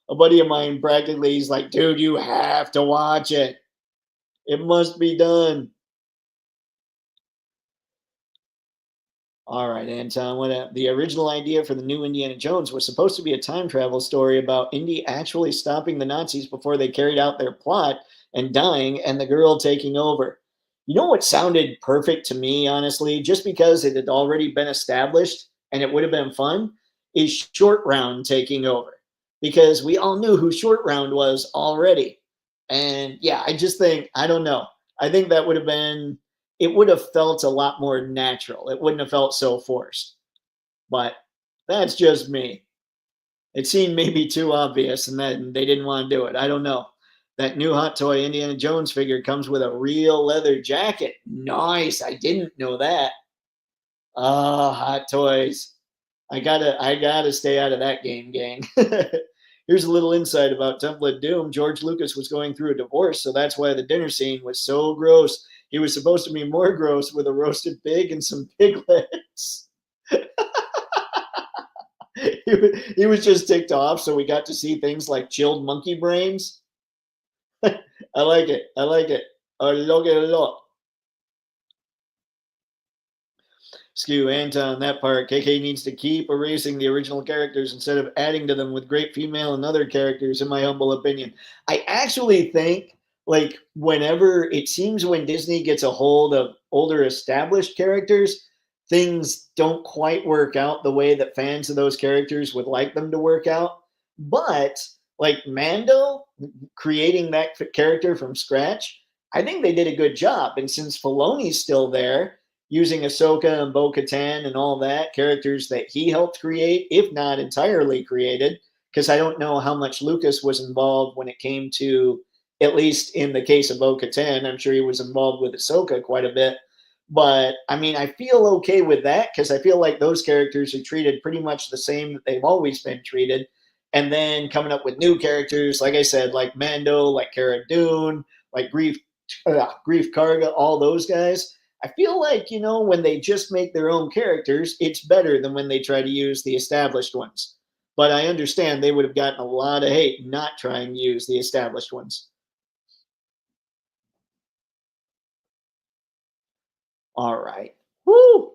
A buddy of mine practically, he's like, dude, you have to watch it. It must be done. All right, Anton, the original idea for the new Indiana Jones was supposed to be a time travel story about Indy actually stopping the Nazis before they carried out their plot and dying, and the girl taking over. You know what sounded perfect to me, honestly, just because it had already been established and it would have been fun, is Short Round taking over. Because we all knew who Short Round was already. And yeah, I just think, I don't know. I think that would have been, it would have felt a lot more natural. It wouldn't have felt so forced. But that's just me. It seemed maybe too obvious and then they didn't want to do it. I don't know. That new Hot Toy Indiana Jones figure comes with a real leather jacket. Nice. I didn't know that. Oh, Hot Toys. I gotta stay out of that game, gang. Here's a little insight about Temple of Doom. George Lucas was going through a divorce, so that's why the dinner scene was so gross. He was supposed to be more gross with a roasted pig and some piglets. He was just ticked off, so we got to see things like chilled monkey brains. I like it. I like it. I like it a lot. Skew Anton, that part. KK needs to keep erasing the original characters instead of adding to them with great female and other characters, in my humble opinion. I actually think, like, whenever it seems when Disney gets a hold of older established characters, things don't quite work out the way that fans of those characters would like them to work out. But, like, Mando, creating that character from scratch, I think they did a good job. And since Filoni's still there, using Ahsoka and Bo-Katan and all that, characters that he helped create, if not entirely created, because I don't know how much Lucas was involved when it came to, at least in the case of Bo-Katan, I'm sure he was involved with Ahsoka quite a bit. But, I mean, I feel okay with that because I feel like those characters are treated pretty much the same that they've always been treated. And then coming up with new characters, like I said, like Mando, like Cara Dune, like Grief Karga, all those guys. I feel like, you know, when they just make their own characters, it's better than when they try to use the established ones. But I understand they would have gotten a lot of hate not trying to use the established ones. All right. Woo!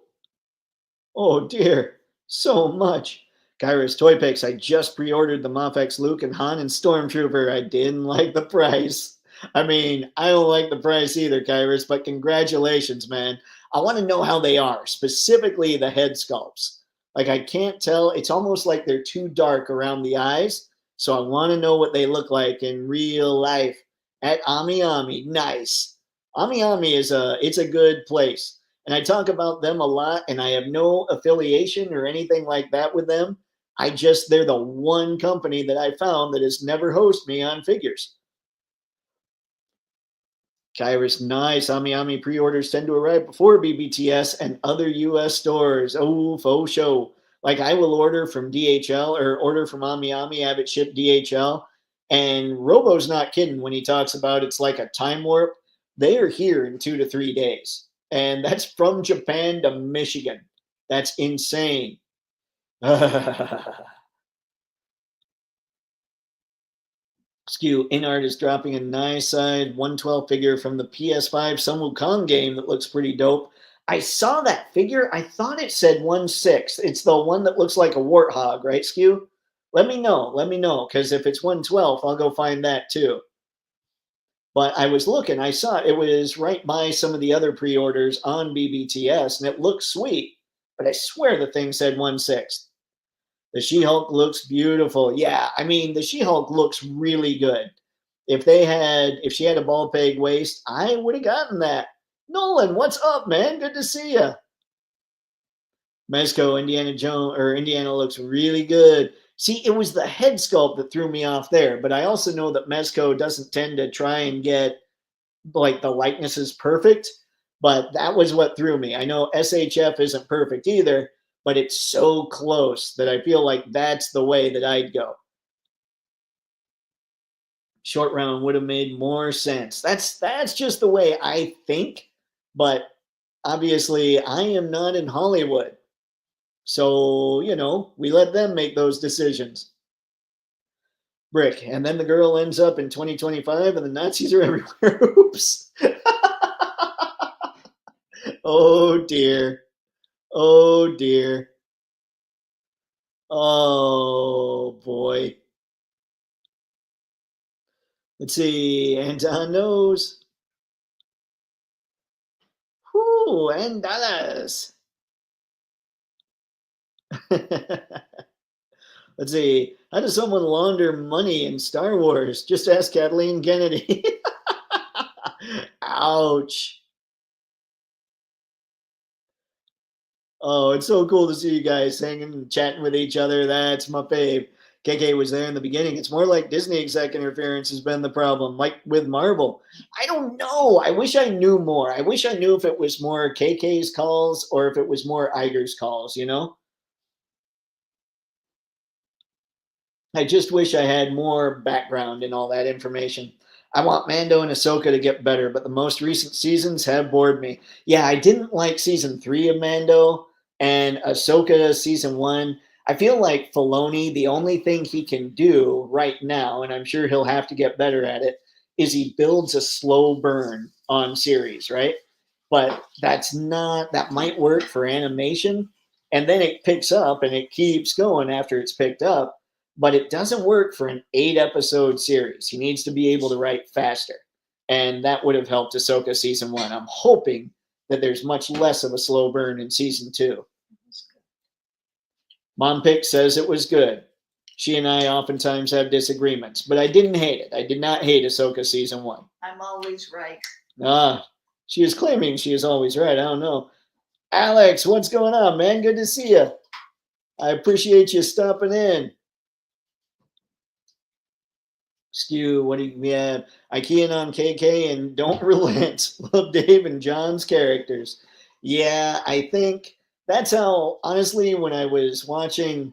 Oh, dear. So much. Kairos Toypixx, I just pre-ordered the Mofex Luke and Han and Stormtrooper. I didn't like the price. I mean, I don't like the price either, Kairos, but congratulations, man. I want to know how they are, specifically the head sculpts. Like, I can't tell. It's almost like they're too dark around the eyes. So I want to know what they look like in real life at Ami Ami. Nice. Ami Ami it's a good place. And I talk about them a lot, and I have no affiliation or anything like that with them. They're the one company that I found that has never hosted me on figures. Kyrus, nice. Ami pre-orders tend to arrive before BBTS and other US stores. Oh, faux show. Like I will order from DHL or order from Ami, have it shipped DHL. And Robo's not kidding when he talks about it's like a time warp. They are here in 2 to 3 days. And that's from Japan to Michigan. That's insane. Skew InArt is dropping a nice side 112 figure from the PS5 Sun Wukong game that looks pretty dope. I saw that figure. I thought it said 1/6. It's the one that looks like a warthog, right, Skew? Let me know. Let me know, because if it's 112, I'll go find that too. But I was looking, I saw it was right by some of the other pre-orders on BBTS, and it looked sweet. But I swear the thing said 1/6. The She-Hulk looks beautiful. Yeah, I mean, the She-Hulk looks really good. If she had a ball peg waist, I would have gotten that. Nolan, what's up, man? Good to see you. Mezco, Indiana looks really good. See, it was the head sculpt that threw me off there, but I also know that Mezco doesn't tend to try and get like the likeness is perfect, but that was what threw me. I know SHF isn't perfect either, but it's so close that I feel like that's the way that I'd go. Short round would have made more sense. That's just the way I think, but obviously I am not in Hollywood. So, we let them make those decisions. Brick. And then the girl ends up in 2025 and the Nazis are everywhere. Oops. Oh dear. Oh dear. Oh boy. Let's see. Anton knows. Whoo, and Dallas. Let's see. How does someone launder money in Star Wars? Just ask Kathleen Kennedy. Ouch. Oh, it's so cool to see you guys hanging and chatting with each other. That's my fave. KK was there in the beginning. It's more like Disney exec interference has been the problem, like with Marvel. I don't know. I wish I knew more. I wish I knew if it was more KK's calls or if it was more Iger's calls, I just wish I had more background in all that information. I want Mando and Ahsoka to get better, but the most recent seasons have bored me. Yeah, I didn't like season 3 of Mando and Ahsoka season 1. I feel like Filoni, the only thing he can do right now, and I'm sure he'll have to get better at it, is he builds a slow burn on series, right? But that might work for animation, and then it picks up and it keeps going after it's picked up, but it doesn't work for an 8-episode series. He needs to be able to write faster. And that would have helped Ahsoka season 1. I'm hoping that there's much less of a slow burn in season 2. Mom Pick says it was good. She and I oftentimes have disagreements, but I didn't hate it. I did not hate Ahsoka season 1. I'm always right. She is claiming she is always right. I don't know. Alex, what's going on, man? Good to see you. I appreciate you stopping in. Skew, what do we have? Ikean on KK and don't relent. Love Dave and John's characters. Yeah, I think that's how, honestly, when I was watching,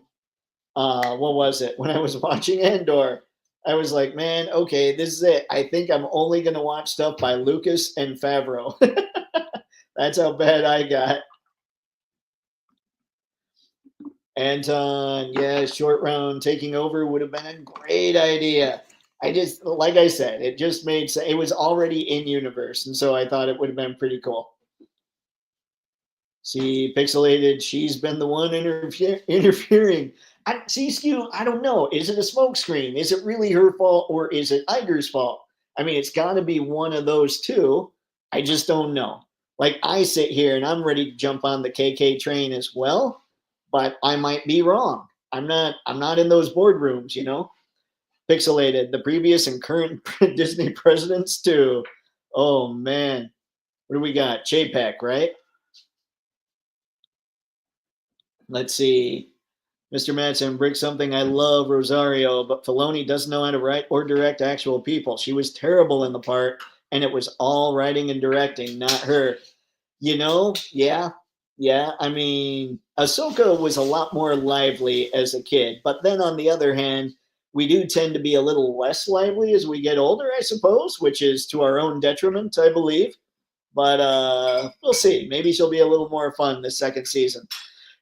what was it? When I was watching Endor, I was like, man, okay, this is it. I think I'm only going to watch stuff by Lucas and Favreau. That's how bad I got. Anton, yeah, short round taking over would have been a great idea. Like I said, it just made sense. It was already in universe, and so I thought it would have been pretty cool. See, Pixelated, she's been the one interfering. See, Skew, I don't know. Is it a smokescreen? Is it really her fault, or is it Iger's fault? I mean, it's got to be one of those two. I just don't know. Like, I sit here and I'm ready to jump on the KK train as well, but I might be wrong. I'm not in those boardrooms, Pixelated, the previous and current Disney presidents too. Oh man, what do we got? Chapek, right? Let's see. Mr. Madsen, brick something. I love Rosario, but Filoni doesn't know how to write or direct actual people. She was terrible in the part, and it was all writing and directing, not her. Yeah, yeah. I mean, Ahsoka was a lot more lively as a kid, but then on the other hand, we do tend to be a little less lively as we get older, I suppose, which is to our own detriment, I believe. But we'll see. Maybe she'll be a little more fun this second season.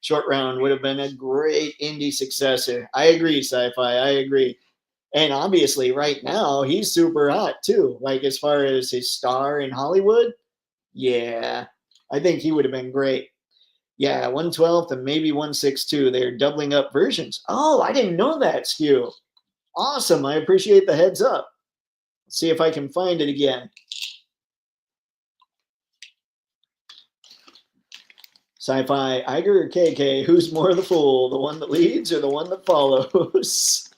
Short Round would have been a great indie successor. I agree, Sci-Fi. I agree. And obviously, right now, he's super hot too. Like as far as his star in Hollywood, yeah, I think he would have been great. Yeah, 112th and maybe 162. They're doubling up versions. Oh, I didn't know that, Skew. Awesome. I appreciate the heads up. Let's see if I can find it again. Sci-Fi, Iger or KK, who's more the fool? The one that leads or the one that follows?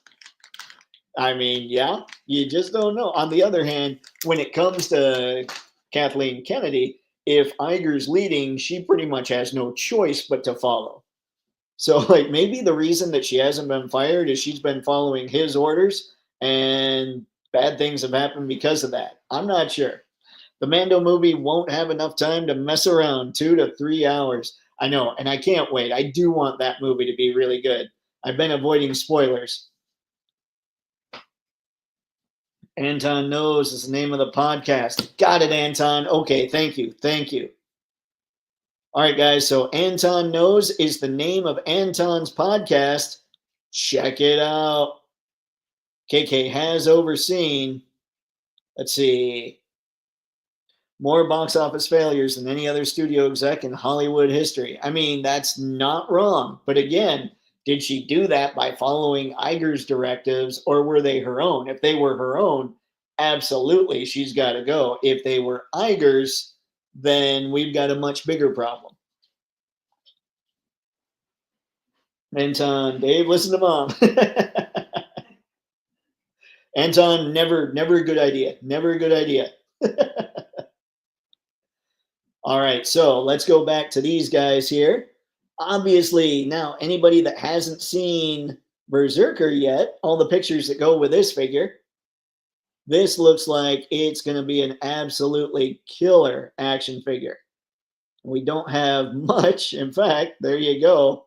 I mean, yeah, you just don't know. On the other hand, when it comes to Kathleen Kennedy, if Iger's leading, she pretty much has no choice but to follow. So, like, maybe the reason that she hasn't been fired is she's been following his orders and bad things have happened because of that. I'm not sure. The Mando movie won't have enough time to mess around 2 to 3 hours. I know, and I can't wait. I do want that movie to be really good. I've been avoiding spoilers. Anton Knows is the name of the podcast. Got it, Anton. Okay, thank you. Thank you. All right, guys. So Anton Knows is the name of Anton's podcast. Check it out. KK has overseen, let's see, more box office failures than any other studio exec in Hollywood history. I mean, that's not wrong. But again, did she do that by following Iger's directives or were they her own? If they were her own, absolutely, she's got to go. If they were Iger's, then we've got a much bigger problem. Anton, Dave, listen to mom. Anton, never a good idea. Never a good idea. All right, so let's go back to these guys here. Obviously, now anybody that hasn't seen Berserker yet, all the pictures that go with this figure, this looks like it's going to be an absolutely killer action figure. We don't have much. In fact, there you go.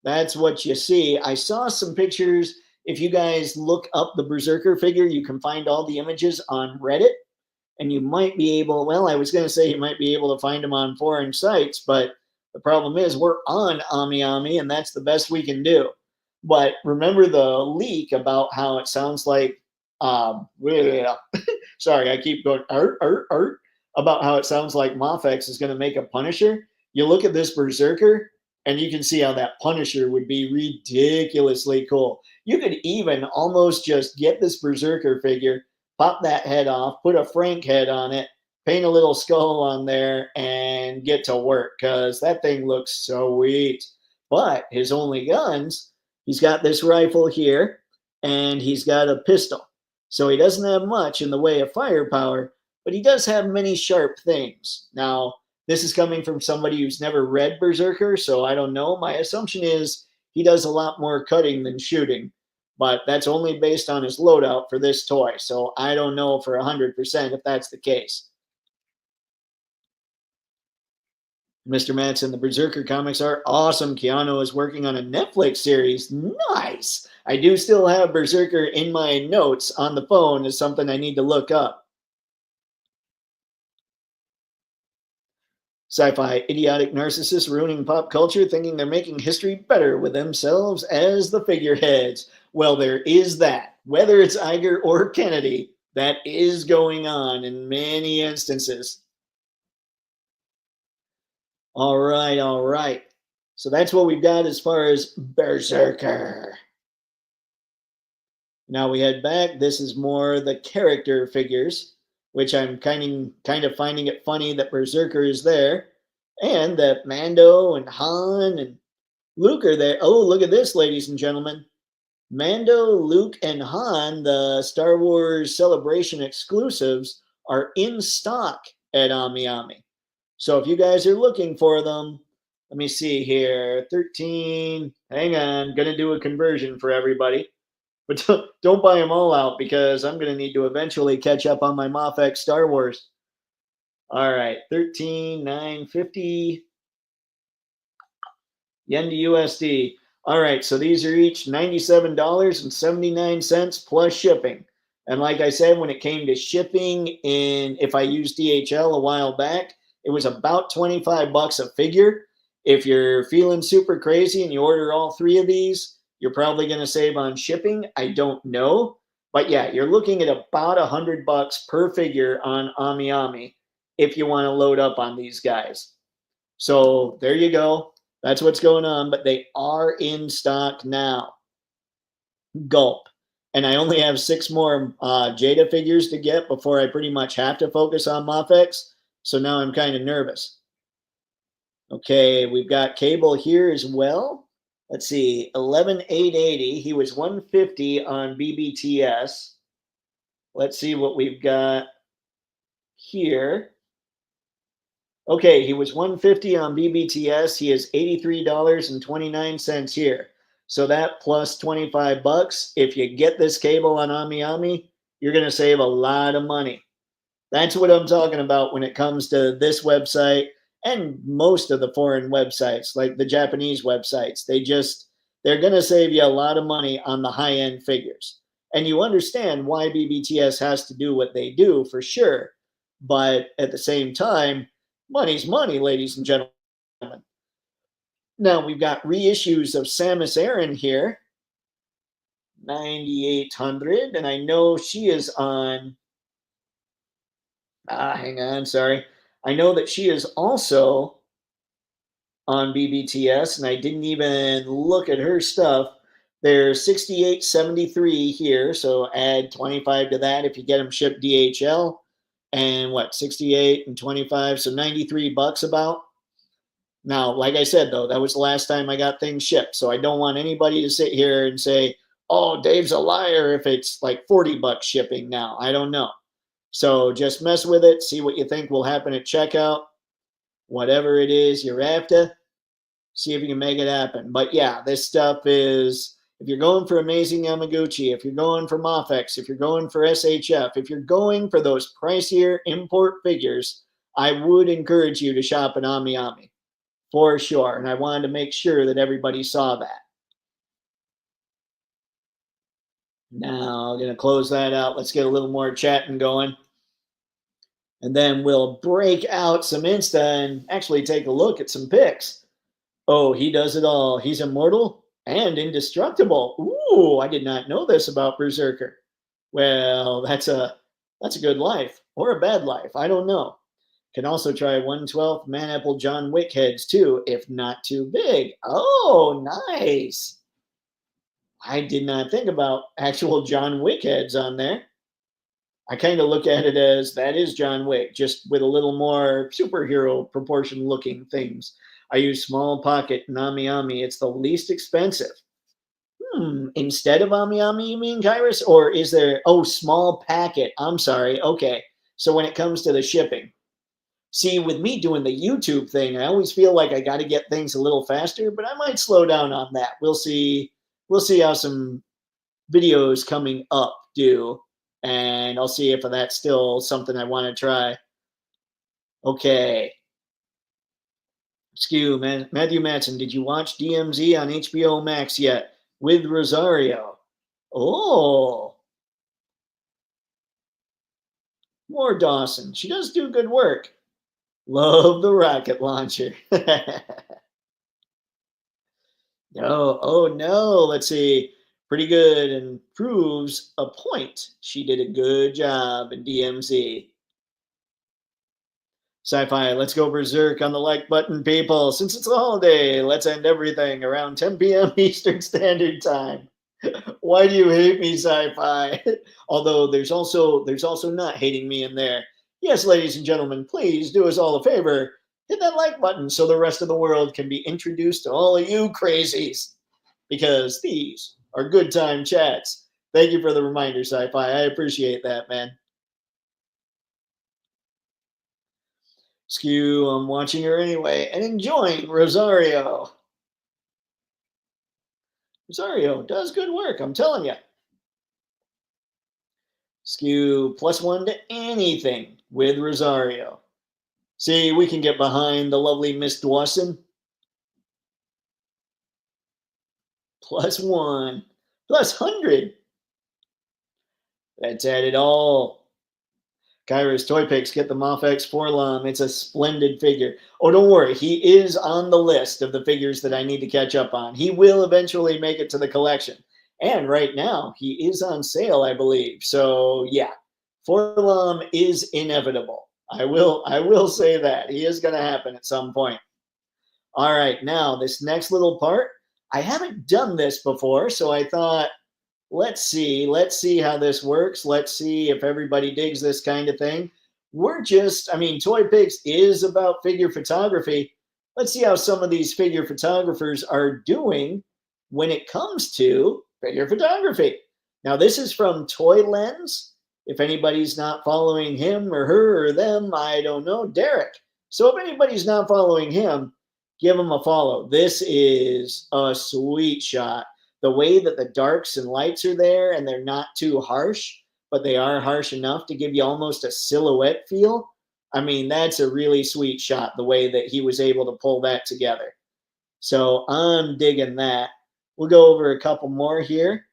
That's what you see. I saw some pictures. If you guys look up the Berserker figure, you can find all the images on Reddit. And you might be able, well, I was going to say you might be able to find them on foreign sites, but the problem is we're on AmiAmi, and that's the best we can do. But remember the leak about how it sounds like, sorry, I keep going, about how it sounds like Mafex is going to make a Punisher. You look at this Berserker, and you can see how that Punisher would be ridiculously cool. You could even almost just get this Berserker figure, pop that head off, put a Frank head on it, paint a little skull on there, and get to work, because that thing looks so sweet. But his only guns, he's got this rifle here, and he's got a pistol. So he doesn't have much in the way of firepower, but he does have many sharp things. Now, this is coming from somebody who's never read Berserker, so I don't know. My assumption is he does a lot more cutting than shooting, but that's only based on his loadout for this toy, so I don't know for 100% if that's the case. Mr. Madsen, the Berserker comics are awesome. Keanu is working on a Netflix series. Nice! I do still have Berserker in my notes on the phone as something I need to look up. Sci-fi, idiotic narcissists ruining pop culture, thinking they're making history better with themselves as the figureheads. Well, there is that. Whether it's Iger or Kennedy, that is going on in many instances. All right, all right. So that's what we've got as far as Berserker. Now we head back. This is more the character figures, which I'm kind of finding it funny that Berserker is there, and that Mando and Han and Luke are there. Oh, look at this, ladies and gentlemen. Mando, Luke, and Han, the Star Wars Celebration exclusives, are in stock at AmiAmi. So if you guys are looking for them, Let me see here. 13. Hang on. Going to do a conversion for everybody. But don't buy them all out because I'm going to need to eventually catch up on my MoffX Star Wars. All right. 13,950 yen to USD. All right. So these are each $97.79 plus shipping. And like I said, when it came to shipping if I used DHL a while back, it was about 25 bucks a figure. If you're feeling super crazy and you order all three of these, you're probably going to save on shipping. I don't know. But yeah, you're looking at about 100 bucks per figure on AmiAmi if you want to load up on these guys. So there you go. That's what's going on. But they are in stock now. Gulp. And I only have 6 more Jada figures to get before I pretty much have to focus on MoffX. So now I'm kind of nervous. Okay, we've got Cable here as well. Let's see, 11,880. He was 150 on BBTS. Let's see what we've got here. Okay, he was 150 on BBTS. He is $83.29 here. So that plus 25 bucks. If you get this cable on AmiAmi, you're going to save a lot of money. That's what I'm talking about when it comes to this website and most of the foreign websites, like the Japanese websites. They're going to save you a lot of money on the high-end figures. And you understand why BBTS has to do what they do for sure. But at the same time, money's money, ladies and gentlemen. Now we've got reissues of Samus Aran here, 9,800, and I know she is on. Hang on, sorry. I know that she is also on BBTS, and I didn't even look at her stuff. There's 68.73 here, so add 25 to that if you get them shipped DHL, and what 68 and 25, so 93 bucks about. Now, like I said, though, that was the last time I got things shipped. So I don't want anybody to sit here and say, oh, Dave's a liar if it's like 40 bucks shipping now. I don't know. So just mess with it. See what you think will happen at checkout. Whatever it is you're after, see if you can make it happen. But yeah, this stuff is, if you're going for Amazing Yamaguchi, if you're going for MoffX, if you're going for SHF, if you're going for those pricier import figures, I would encourage you to shop at AmiAmi. For sure. And I wanted to make sure that everybody saw that. Now I'm going to close that out. Let's get a little more chatting going. And then we'll break out some Insta and actually take a look at some pics. Oh, he does it all. He's immortal and indestructible. Ooh, I did not know this about Berserker. Well, that's a good life or a bad life. I don't know. Can also try 1/12 Manapple John Wick heads too, if not too big. Oh, nice. I did not think about actual John Wick heads on there. I kind of look at it as that is John Wick, just with a little more superhero proportion looking things. I use small pocket and AmiAmi. It's the least expensive. Instead of AmiAmi, you mean, Kairos? Or is there, oh, small packet. I'm sorry. Okay. So when it comes to the shipping, see, with me doing the YouTube thing, I always feel like I got to get things a little faster, but I might slow down on that. We'll see. We'll see how some videos coming up do, and I'll see if that's still something I want to try. Okay. Skew, man. Matthew Matson, did you watch DMZ on HBO Max yet with Rosario? Oh. More Dawson. She does do good work. Love the rocket launcher. No, oh no. Let's see. Pretty good and proves a point. She did a good job in DMZ. Sci-fi, let's go berserk on the like button, people. Since it's a holiday, let's end everything around 10 p.m. Eastern Standard Time. Why do you hate me, Sci-fi? Although there's also not hating me in there. Yes, ladies and gentlemen, please do us all a favor. Hit that like button so the rest of the world can be introduced to all of you crazies. Because these are good time chats. Thank you for the reminder, Sci-Fi. I appreciate that, man. Skew, I'm watching her anyway and enjoying Rosario. Rosario does good work, I'm telling you. Skew +1 to anything with Rosario. See, we can get behind the lovely Miss Dawson. +1. +100. That's at it all. Kyra's Toypixx, get the Moff Forlom. It's a splendid figure. Oh, don't worry. He is on the list of the figures that I need to catch up on. He will eventually make it to the collection. And right now, he is on sale, I believe. So, yeah, Forlom is inevitable. I will say that. He is going to happen at some point. All right, now this next little part, I haven't done this before, so I thought, let's see how this works. Let's see if everybody digs this kind of thing. I mean, Toypixx is about figure photography. Let's see how some of these figure photographers are doing when it comes to figure photography. Now, this is from Toy Lens. If anybody's not following him or her or them, I don't know, Derek. So if anybody's not following him, give him a follow. This is a sweet shot. The way that the darks and lights are there and they're not too harsh, but they are harsh enough to give you almost a silhouette feel. I mean, that's a really sweet shot, the way that he was able to pull that together. So I'm digging that. We'll go over a couple more here.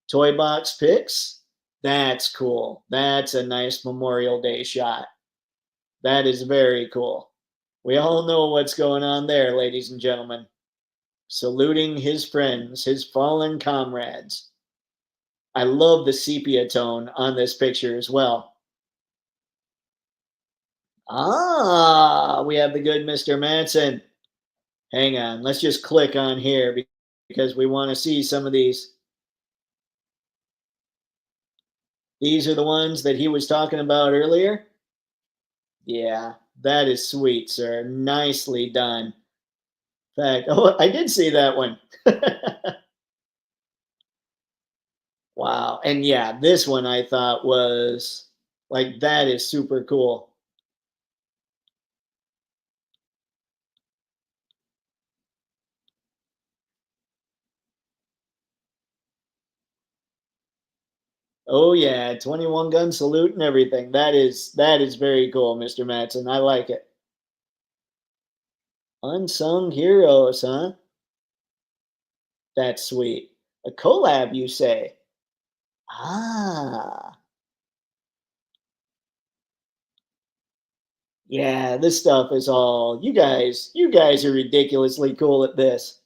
Toy Box Picks. That's cool. That's a nice Memorial Day shot. That is very cool. We all know what's going on there, ladies and gentlemen. Saluting his friends, his fallen comrades. I love the sepia tone on this picture as well. Ah, we have the good Mr. Manson. Hang on, let's just click on here because we want to see some of these. These are the ones that he was talking about earlier. Yeah, that is sweet, sir. Nicely done. In fact, oh, I did see that one. Wow. And yeah, this one I thought was like, that is super cool. Oh yeah, 21 gun salute and everything. That is very cool, Mr. Matson. I like it. Unsung heroes, huh? That's sweet. A collab, you say? Ah. Yeah, this stuff is all you guys are ridiculously cool at this.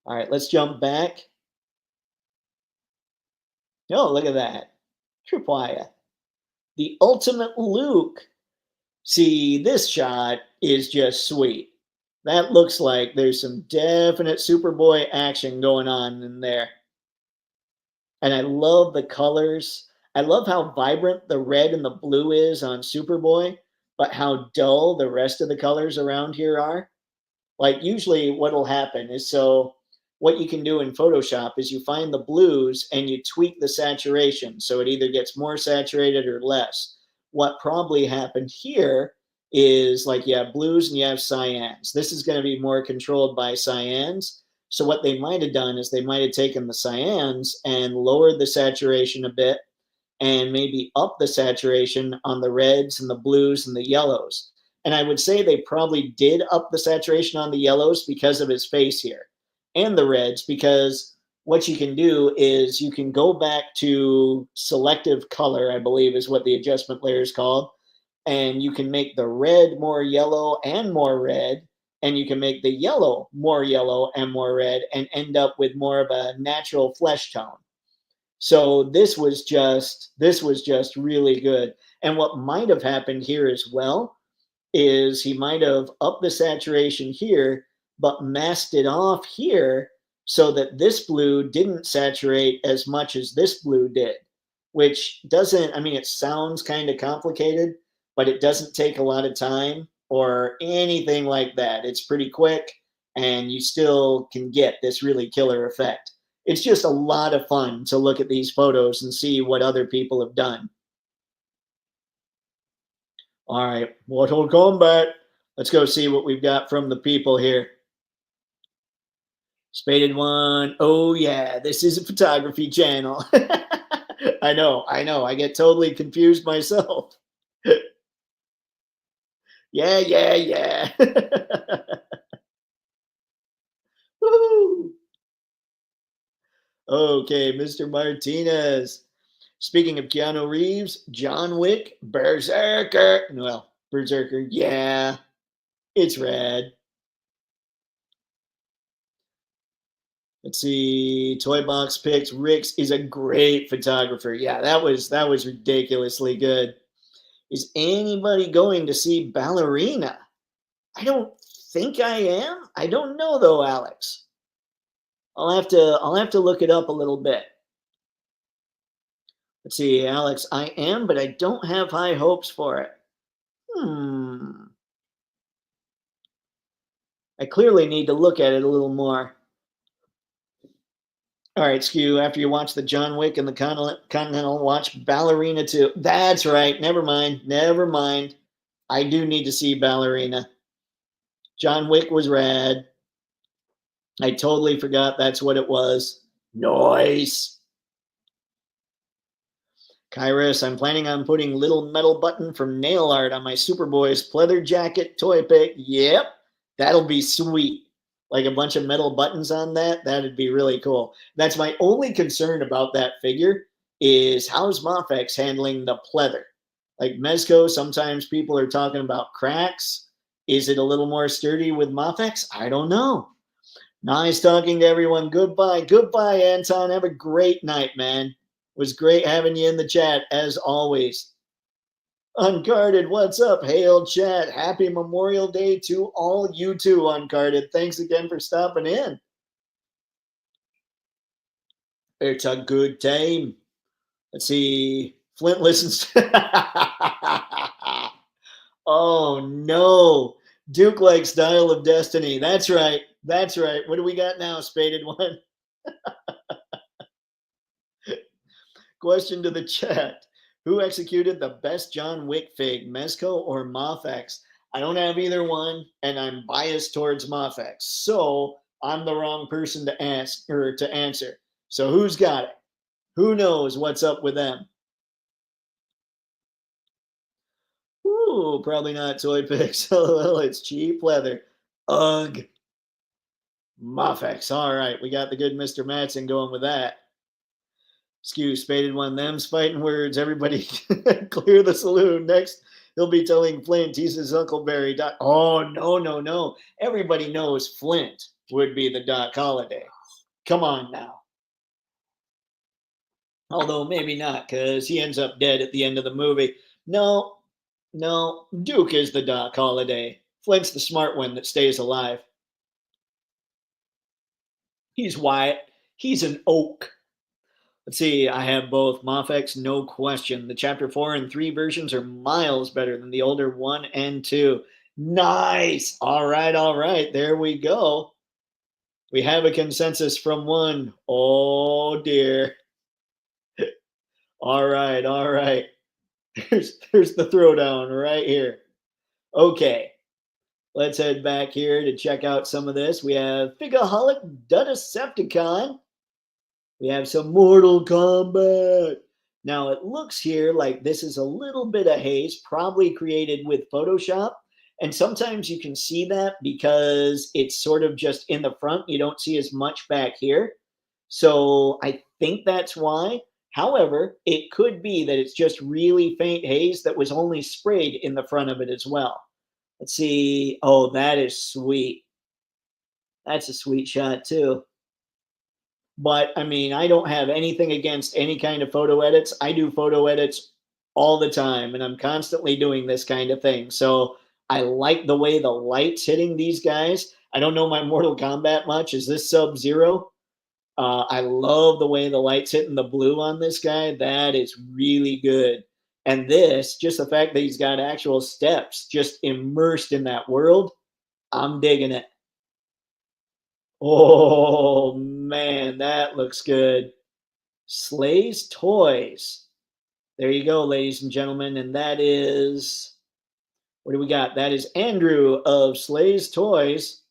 All right, let's jump back. Oh, look at that. Tripwire. The ultimate Luke. See, this shot is just sweet. That looks like there's some definite Superboy action going on in there. And I love the colors. I love how vibrant the red and the blue is on Superboy, but how dull the rest of the colors around here are. Like usually what'll happen is, so what you can do in Photoshop is you find the blues and you tweak the saturation so it either gets more saturated or less. What probably happened here is, like, you have blues and you have cyans. This is going to be more controlled by cyans. So what they might have done is they might have taken the cyans and lowered the saturation a bit and maybe up the saturation on the reds and the blues and the yellows. And I would say they probably did up the saturation on the yellows because of his face here, and the reds, because what you can do is you can go back to selective color, I believe is what the adjustment layer is called, and you can make the red more yellow and more red, and you can make the yellow more yellow and more red, and end up with more of a natural flesh tone. So this was just really good. And what might have happened here as well is he might have upped the saturation here, but masked it off here so that this blue didn't saturate as much as this blue did, which doesn't, I mean, it sounds kind of complicated, but it doesn't take a lot of time or anything like that. It's pretty quick and you still can get this really killer effect. It's just a lot of fun to look at these photos and see what other people have done. All right, Mortal Kombat. Let's go see what we've got from the people here. Spaded one. Oh yeah, this is a photography channel. I know. I get totally confused myself. Yeah, yeah, yeah. Woo! Okay, Mr. Martinez. Speaking of Keanu Reeves, John Wick, Berserker. Well, Berserker, yeah, it's rad. Let's see. Toybox picks Ricks is a great photographer. Yeah, that was ridiculously good. Is anybody going to see Ballerina? I don't think I am. I don't know though, Alex. I'll have to look it up a little bit. Let's see, Alex. I am, but I don't have high hopes for it. Hmm. I clearly need to look at it a little more. All right, Skew, after you watch the John Wick and the Continental, watch Ballerina too. That's right. Never mind. Never mind. I do need to see Ballerina. John Wick was rad. I totally forgot that's what it was. Nice. Kairos, I'm planning on putting little metal button from nail art on my Superboy's pleather jacket toy pick. Yep, that'll be sweet. Like a bunch of metal buttons on that, that'd be really cool. That's my only concern about that figure is how's Mafex handling the pleather? Like Mezco, sometimes people are talking about cracks. Is it a little more sturdy with Mafex? I don't know. Nice talking to everyone. Goodbye. Goodbye, Anton. Have a great night, man. It was great having you in the chat, as always. Unguarded, what's up? Hail chat. Happy Memorial Day to all you too, Unguarded. Thanks again for stopping in. It's a good time. Let's see. Flint listens. Oh, no. Duke likes Dial of Destiny. That's right. That's right. What do we got now, Spaded One? Question to the chat. Who executed the best John Wick fig, Mezco or Mafex? I don't have either one, and I'm biased towards Mafex. So I'm the wrong person to ask or to answer. So who's got it? Who knows what's up with them? Ooh, probably not Toypixx. LOL, it's cheap leather. Ugh. Mafex. All right, we got the good Mr. Matson going with that. Skew spaded one. Them's fighting words. Everybody clear the saloon. Next, he'll be telling Flint he's his Huckleberry. Oh, no, no, no. Everybody knows Flint would be the Doc Holliday. Come on now. Although maybe not, because he ends up dead at the end of the movie. No, no. Duke is the Doc Holliday. Flint's the smart one that stays alive. He's Wyatt. He's an oak. Let's see, I have both. Mafex, no question. The Chapter 4 and 3 versions are miles better than the older 1 and 2. Nice! All right, all right. There we go. We have a consensus from one. Oh, dear. All right, all right. There's the throwdown right here. Okay, let's head back here to check out some of this. We have Figaholic Dudecepticon. We have some Mortal Kombat. Now it looks here like this is a little bit of haze, probably created with Photoshop. And sometimes you can see that because it's sort of just in the front. You don't see as much back here. So I think that's why. However, it could be that it's just really faint haze that was only sprayed in the front of it as well. Let's see. Oh, that is sweet. That's a sweet shot too. But I mean, I don't have anything against any kind of photo edits. I do photo edits all the time, and I'm constantly doing this kind of thing. So I like the way the light's hitting these guys. I don't know my Mortal Kombat much. Is this Sub-Zero? I love the way the light's hitting the blue on this guy. That is really good. And this, just the fact that he's got actual steps just immersed in that world, I'm digging it. Oh man, that looks good. Slay's Toys. There you go, ladies and gentlemen. And that is What do we got? That is Andrew of Slay's Toys.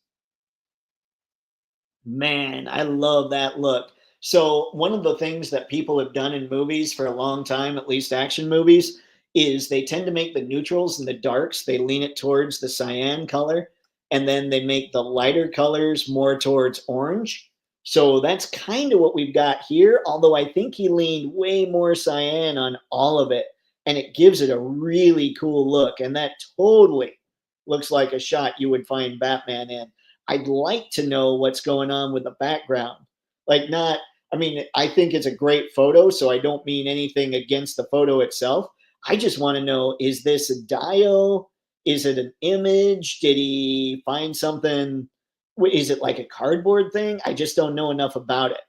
Man, I love that look. So, one of the things that people have done in movies for a long time, at least action movies, is they tend to make the neutrals and the darks, they lean it towards the cyan color, and then they make the lighter colors more towards orange. So, that's kind of what we've got here, although I think he leaned way more cyan on all of it, and it gives it a really cool look. And that totally looks like a shot you would find Batman in. I'd like to know what's going on with the background. Like, not, I mean, I think it's a great photo, so I don't mean anything against the photo itself. I just want to know, is this a dio? Is it an image? Did he find something? Is it like a cardboard thing? I just don't know enough about it.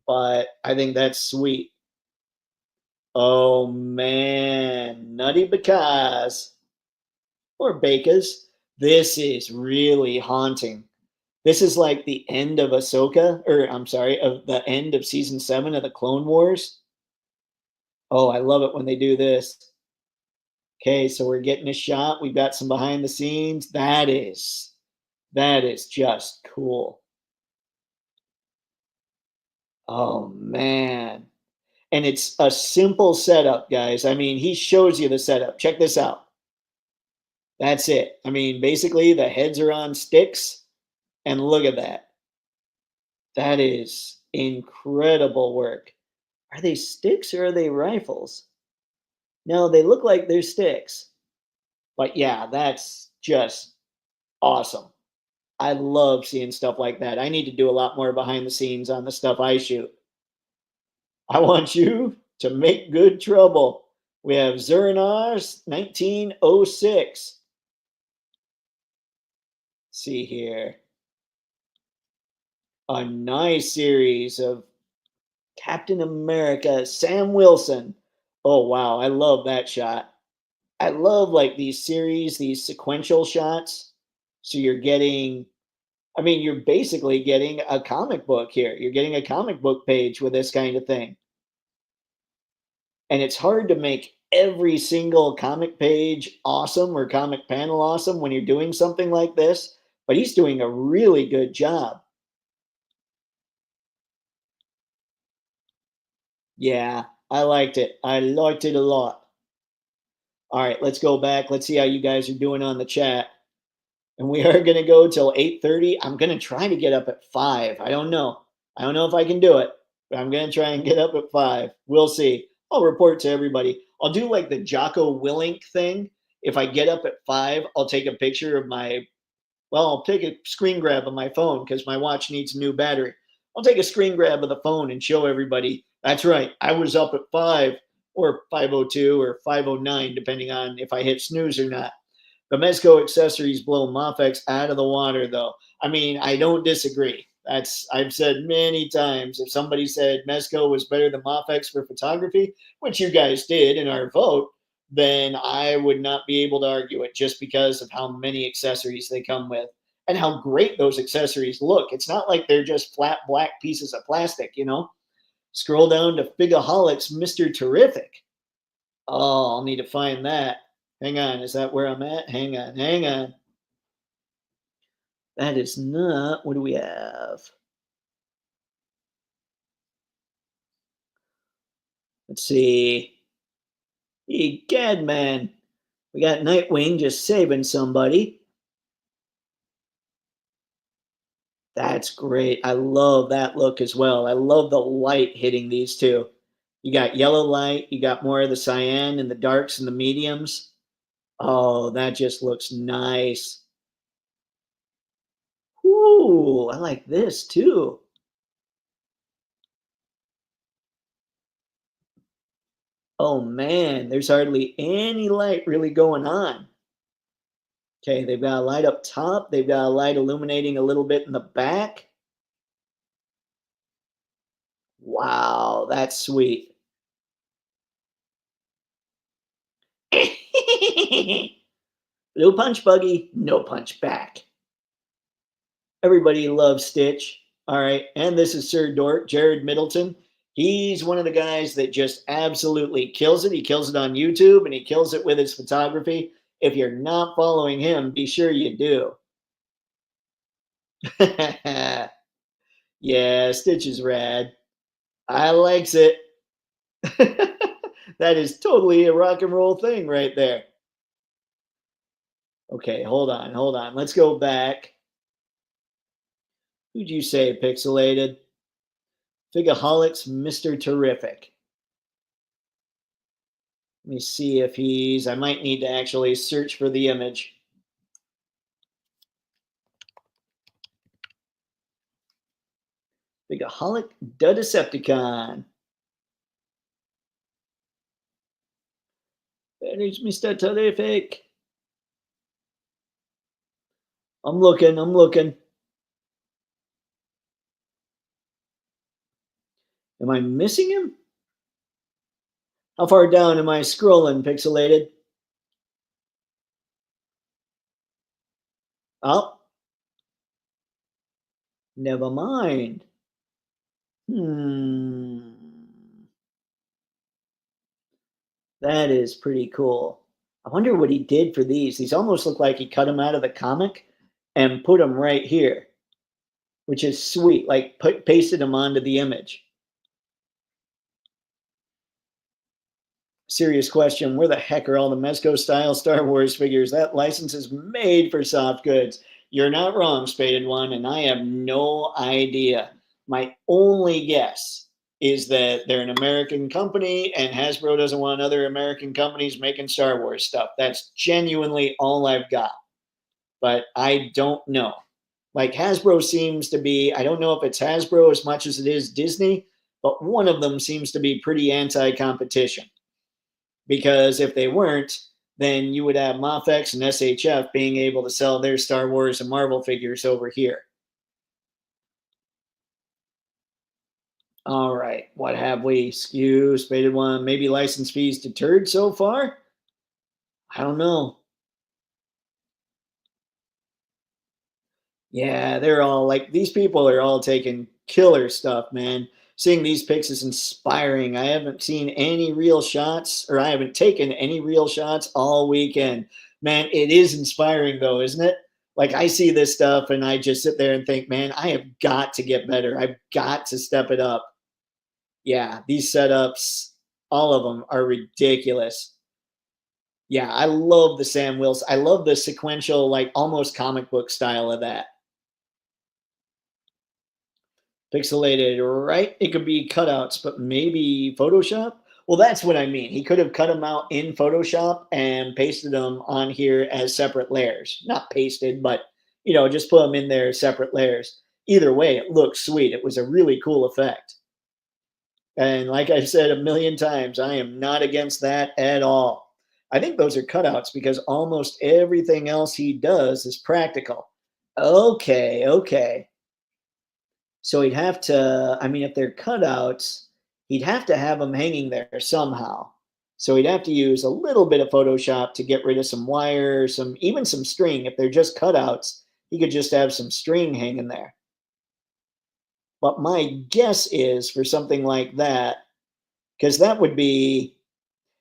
But I think that's sweet. Oh man, nutty because or Bakas. This is really haunting. This is like the end of Ahsoka, or I'm sorry, of the end of season 7 of the Clone Wars. Oh, I love it when they do this. Okay, so we're getting a shot. We've got some behind the scenes. That is just cool. Oh man. And it's a simple setup, guys. I mean, he shows you the setup. Check this out. That's it. I mean, basically the heads are on sticks, and look at that. That is incredible work. Are they sticks or are they rifles? No, they look like they're sticks. But yeah, that's just awesome. I love seeing stuff like that. I need to do a lot more behind the scenes on the stuff I shoot. I want you to make good trouble. We have Zurnars 1906. See here. A nice series of Captain America, Sam Wilson. Oh wow, I love that shot. I love like these series, these sequential shots. So you're getting, I mean, you're basically getting a comic book here. You're getting a comic book page with this kind of thing. And it's hard to make every single comic page awesome or comic panel awesome when you're doing something like this, but he's doing a really good job. Yeah, I liked it. I liked it a lot. All right, let's go back. Let's see how you guys are doing on the chat. And we are going to go till 8:30. I'm going to try to get up at 5. I don't know. I don't know if I can do it, but I'm going to try and get up at 5. We'll see. I'll report to everybody. I'll do like the Jocko Willink thing. If I get up at 5, I'll take a picture of my, well, I'll take a screen grab of my phone because my watch needs a new battery. I'll take a screen grab of the phone and show everybody. That's right. I was up at 5 or 5:02 or 5:09, depending on if I hit snooze or not. The Mezco accessories blow Mafex out of the water, though. I mean, I don't disagree. That's I've said many times. If somebody said Mezco was better than Mafex for photography, which you guys did in our vote, then I would not be able to argue it just because of how many accessories they come with and how great those accessories look. It's not like they're just flat black pieces of plastic, you know? Scroll down to Figaholics Mr. Terrific. Oh, I'll need to find that. Hang on, is that where I'm at? Hang on, hang on. That is not, what do we have? Let's see. Egad, man. We got Nightwing just saving somebody. That's great. I love that look as well. I love the light hitting these two. You got yellow light, you got more of the cyan and the darks and the mediums. Oh, that just looks nice. Ooh, I like this too. Oh man, there's hardly any light really going on. Okay, they've got a light up top. They've got a light illuminating a little bit in the back. Wow, that's sweet. No punch buggy, no punch back. Everybody loves Stitch. All right, and this is Sir Dork, Jared Middleton. He's one of the guys that just absolutely kills it. He kills it on YouTube and he kills it with his photography. If you're not following him, be sure you do. Yeah, Stitch is rad. I likes it. That is totally a rock and roll thing right there. Okay, hold on, hold on. Let's go back. Who'd you say pixelated? Figaholics, Mr. Terrific. Let me see if he's. I might need to actually search for the image. Figaholic, the Decepticon. That is Mr. Terrific. I'm looking, I'm looking. Am I missing him? How far down am I scrolling, pixelated? Oh, never mind. Hmm. That is pretty cool. I wonder what he did for these. These almost look like he cut them out of the comic and put them right here, which is sweet. Like pasted them onto the image. Serious question. Where the heck are all the Mezco style Star Wars figures? That license is made for soft goods. You're not wrong, Spaded One, and I have no idea. My only guess is that they're an American company and Hasbro doesn't want other American companies making Star Wars stuff. That's genuinely all I've got. But I don't know. Like Hasbro seems to be, I don't know if it's Hasbro as much as it is Disney, but one of them seems to be pretty anti competition. Because if they weren't, then you would have Mafex and SHF being able to sell their Star Wars and Marvel figures over here. All right, what have we? Skew, Spaded One, maybe license fees deterred so far? I don't know. Yeah, they're all like, these people are all taking killer stuff, man. Seeing these pics is inspiring. I haven't seen any real shots, or I haven't taken any real shots all weekend. Man, it is inspiring though, isn't it? Like I see this stuff and I just sit there and think, man, I have got to get better. I've got to step it up. Yeah, these setups, all of them are ridiculous. Yeah, I love the Sam Wilson. I love the sequential, like almost comic book style of that. Pixelated, right? It could be cutouts, but maybe Photoshop? Well, that's what I mean. He could have cut them out in Photoshop and pasted them on here as separate layers. Not pasted, but just put them in there as separate layers. Either way, it looks sweet. It was a really cool effect. And like I've said a million times, I am not against that at all. I think those are cutouts because almost everything else he does is practical. Okay, okay. So he'd have to, I mean, if they're cutouts, he'd have to have them hanging there somehow. So he'd have to use a little bit of Photoshop to get rid of some wire, even some string. If they're just cutouts, he could just have some string hanging there. But my guess is for something like that, because that would be,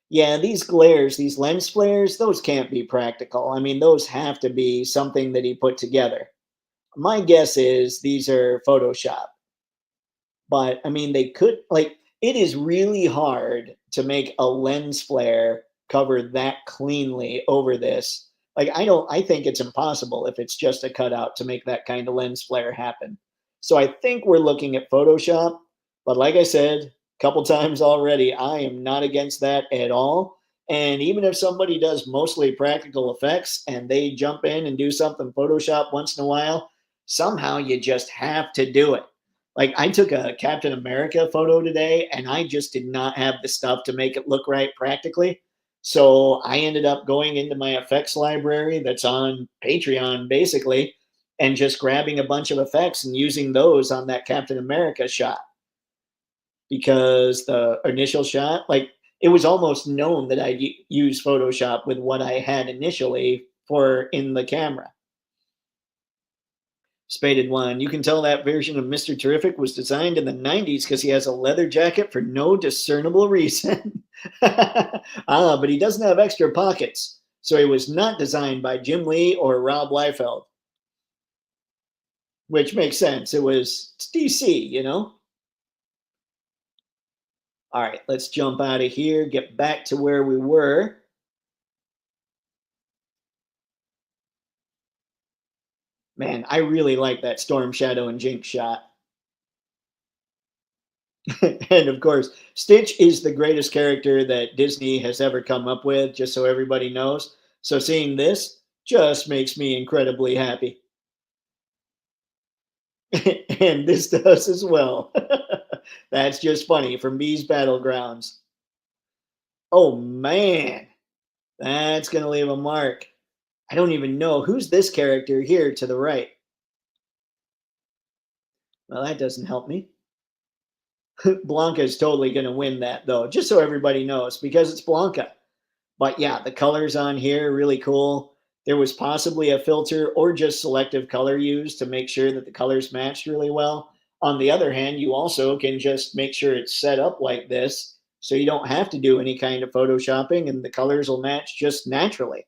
yeah, these glares, these lens flares, those can't be practical. I mean, those have to be something that he put together. My guess is these are Photoshop. But I mean, they could, like, it is really hard to make a lens flare cover that cleanly over this. Like, I think it's impossible if it's just a cutout to make that kind of lens flare happen. So I think we're looking at Photoshop. But like I said a couple times already, I am not against that at all. And even if somebody does mostly practical effects and they jump in and do something Photoshop once in a while, somehow you just have to do it. Like I took a Captain America photo today and I just did not have the stuff to make it look right practically. So I ended up going into my effects library that's on Patreon basically and just grabbing a bunch of effects and using those on that Captain America shot because the initial shot, like it was almost known that I'd use Photoshop with what I had initially for in the camera. Spaded one. You can tell that version of Mr. Terrific was designed in the 90s because he has a leather jacket for no discernible reason. But he doesn't have extra pockets. So he was not designed by Jim Lee or Rob Liefeld, which makes sense. It's DC, you know? All right, let's jump out of here, get back to where we were. Man, I really like that Storm Shadow and Jinx shot. And of course, Stitch is the greatest character that Disney has ever come up with, just so everybody knows. So seeing this just makes me incredibly happy. And this does as well. That's just funny from Bee's Battlegrounds. Oh man, that's going to leave a mark. I don't even know who's this character here to the right. Well, that doesn't help me. Blanca is totally going to win that, though, just so everybody knows, because it's Blanca. But yeah, the colors on here are really cool. There was possibly a filter or just selective color used to make sure that the colors matched really well. On the other hand, you also can just make sure it's set up like this so you don't have to do any kind of photoshopping and the colors will match just naturally.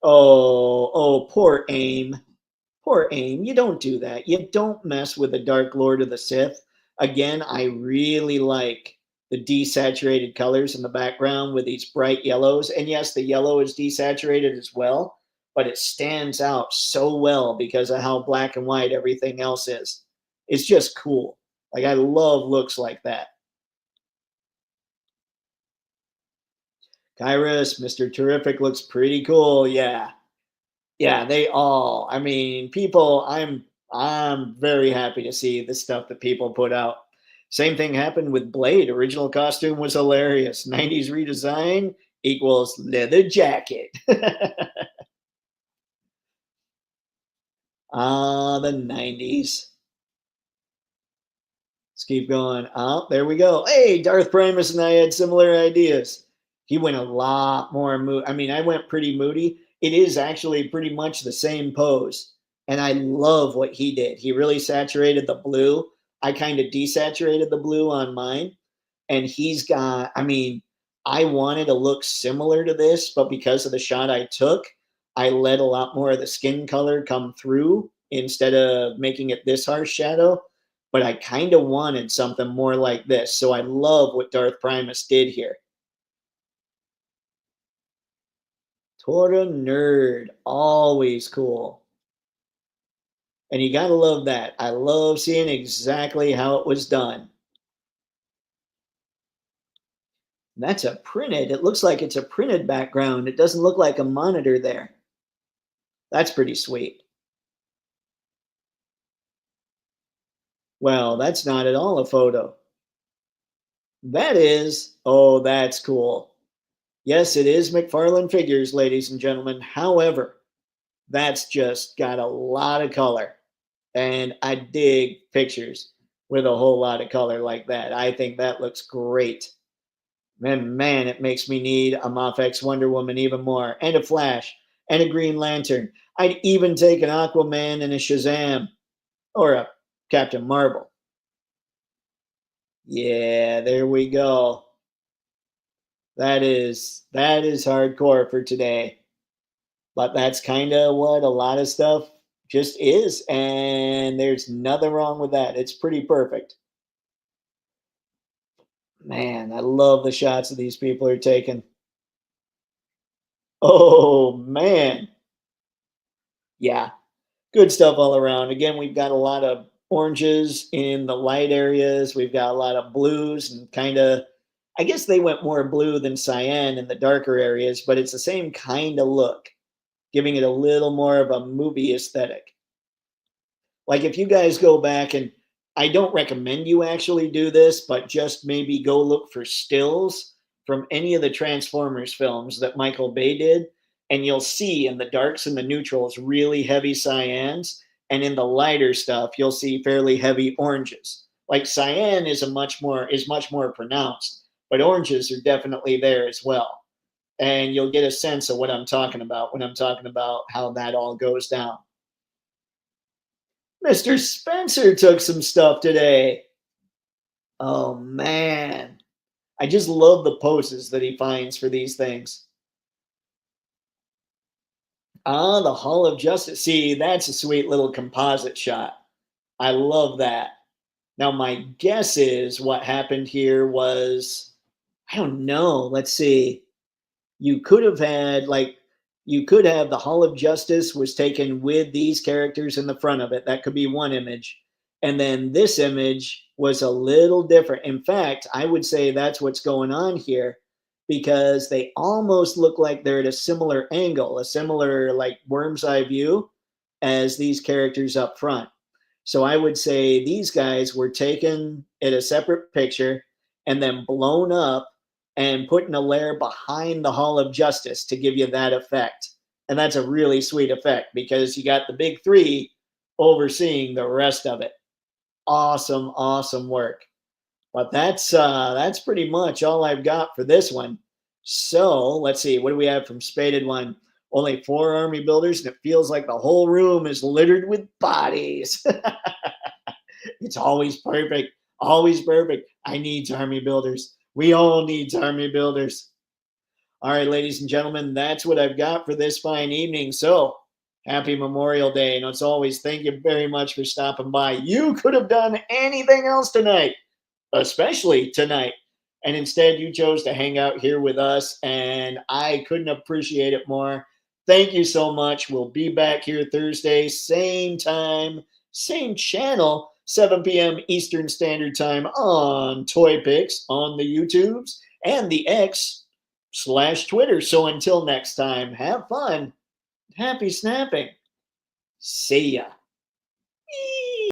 Oh, poor Aim. Poor Aim. You don't do that. You don't mess with the Dark Lord of the Sith. Again, I really like the desaturated colors in the background with these bright yellows. And yes, the yellow is desaturated as well, but it stands out so well because of how black and white everything else is. It's just cool. Like, I love looks like that. Kyrus, Mr. Terrific looks pretty cool. Yeah. Yeah, they all. I mean, people. I'm very happy to see the stuff that people put out. Same thing happened with Blade. Original costume was hilarious. 90s redesign equals leather jacket. The 90s. Let's keep going. Oh, there we go. Hey, Darth Primus and I had similar ideas. He went a lot more moody. I mean, I went pretty moody. It is actually pretty much the same pose. And I love what he did. He really saturated the blue. I kind of desaturated the blue on mine. And he's got, I mean, I wanted to look similar to this, but because of the shot I took, I let a lot more of the skin color come through instead of making it this harsh shadow. But I kind of wanted something more like this. So I love what Darth Primus did here. Tora Nerd, always cool. And you gotta love that. I love seeing exactly how it was done. That's a printed, it looks like it's a printed background. It doesn't look like a monitor there. That's pretty sweet. Well, that's not at all a photo. That is, oh, that's cool. Yes, it is McFarlane Figures, ladies and gentlemen. However, that's just got a lot of color. And I dig pictures with a whole lot of color like that. I think that looks great. Man, it makes me need a Mafex Wonder Woman even more, and a Flash, and a Green Lantern. I'd even take an Aquaman and a Shazam, or a Captain Marvel. Yeah, there we go. That is hardcore for today. But that's kind of what a lot of stuff just is, and there's nothing wrong with that. It's pretty perfect. Man, I love the shots that these people are taking. Oh man. Yeah, good stuff all around. Again, we've got a lot of oranges in the light areas. We've got a lot of blues and kind of, I guess they went more blue than cyan in the darker areas, but it's the same kind of look, giving it a little more of a movie aesthetic. Like if you guys go back and I don't recommend you actually do this, but just maybe go look for stills from any of the Transformers films that Michael Bay did, and you'll see in the darks and the neutrals really heavy cyans, and in the lighter stuff you'll see fairly heavy oranges. Like cyan is much more pronounced, but oranges are definitely there as well. And you'll get a sense of what I'm talking about when I'm talking about how that all goes down. Mr. Spencer took some stuff today. Oh man. I just love the poses that he finds for these things. Ah, the Hall of Justice. See, that's a sweet little composite shot. I love that. Now, my guess is what happened here was, I don't know. Let's see. You could have had, like, you could have the Hall of Justice was taken with these characters in the front of it. That could be one image. And then this image was a little different. In fact, I would say that's what's going on here because they almost look like they're at a similar angle, a similar, like, worm's eye view as these characters up front. So I would say these guys were taken in a separate picture and then blown up and put in a layer behind the Hall of Justice to give you that effect. And that's a really sweet effect because you got the big three overseeing the rest of it. Awesome, awesome work. But that's pretty much all I've got for this one. So let's see, what do we have from Spaded One? Only 4 army builders, and it feels like the whole room is littered with bodies. It's always perfect, always perfect. I needs army builders. We all needs army builders. All right, ladies and gentlemen, that's what I've got for this fine evening. So happy Memorial Day. And as always, thank you very much for stopping by. You could have done anything else tonight, especially tonight. And instead, you chose to hang out here with us, and I couldn't appreciate it more. Thank you so much. We'll be back here Thursday, same time, same channel, 7 p.m. Eastern Standard Time on Toypixx, on the YouTubes, and the X/Twitter. So until next time, have fun. Happy snapping. See ya.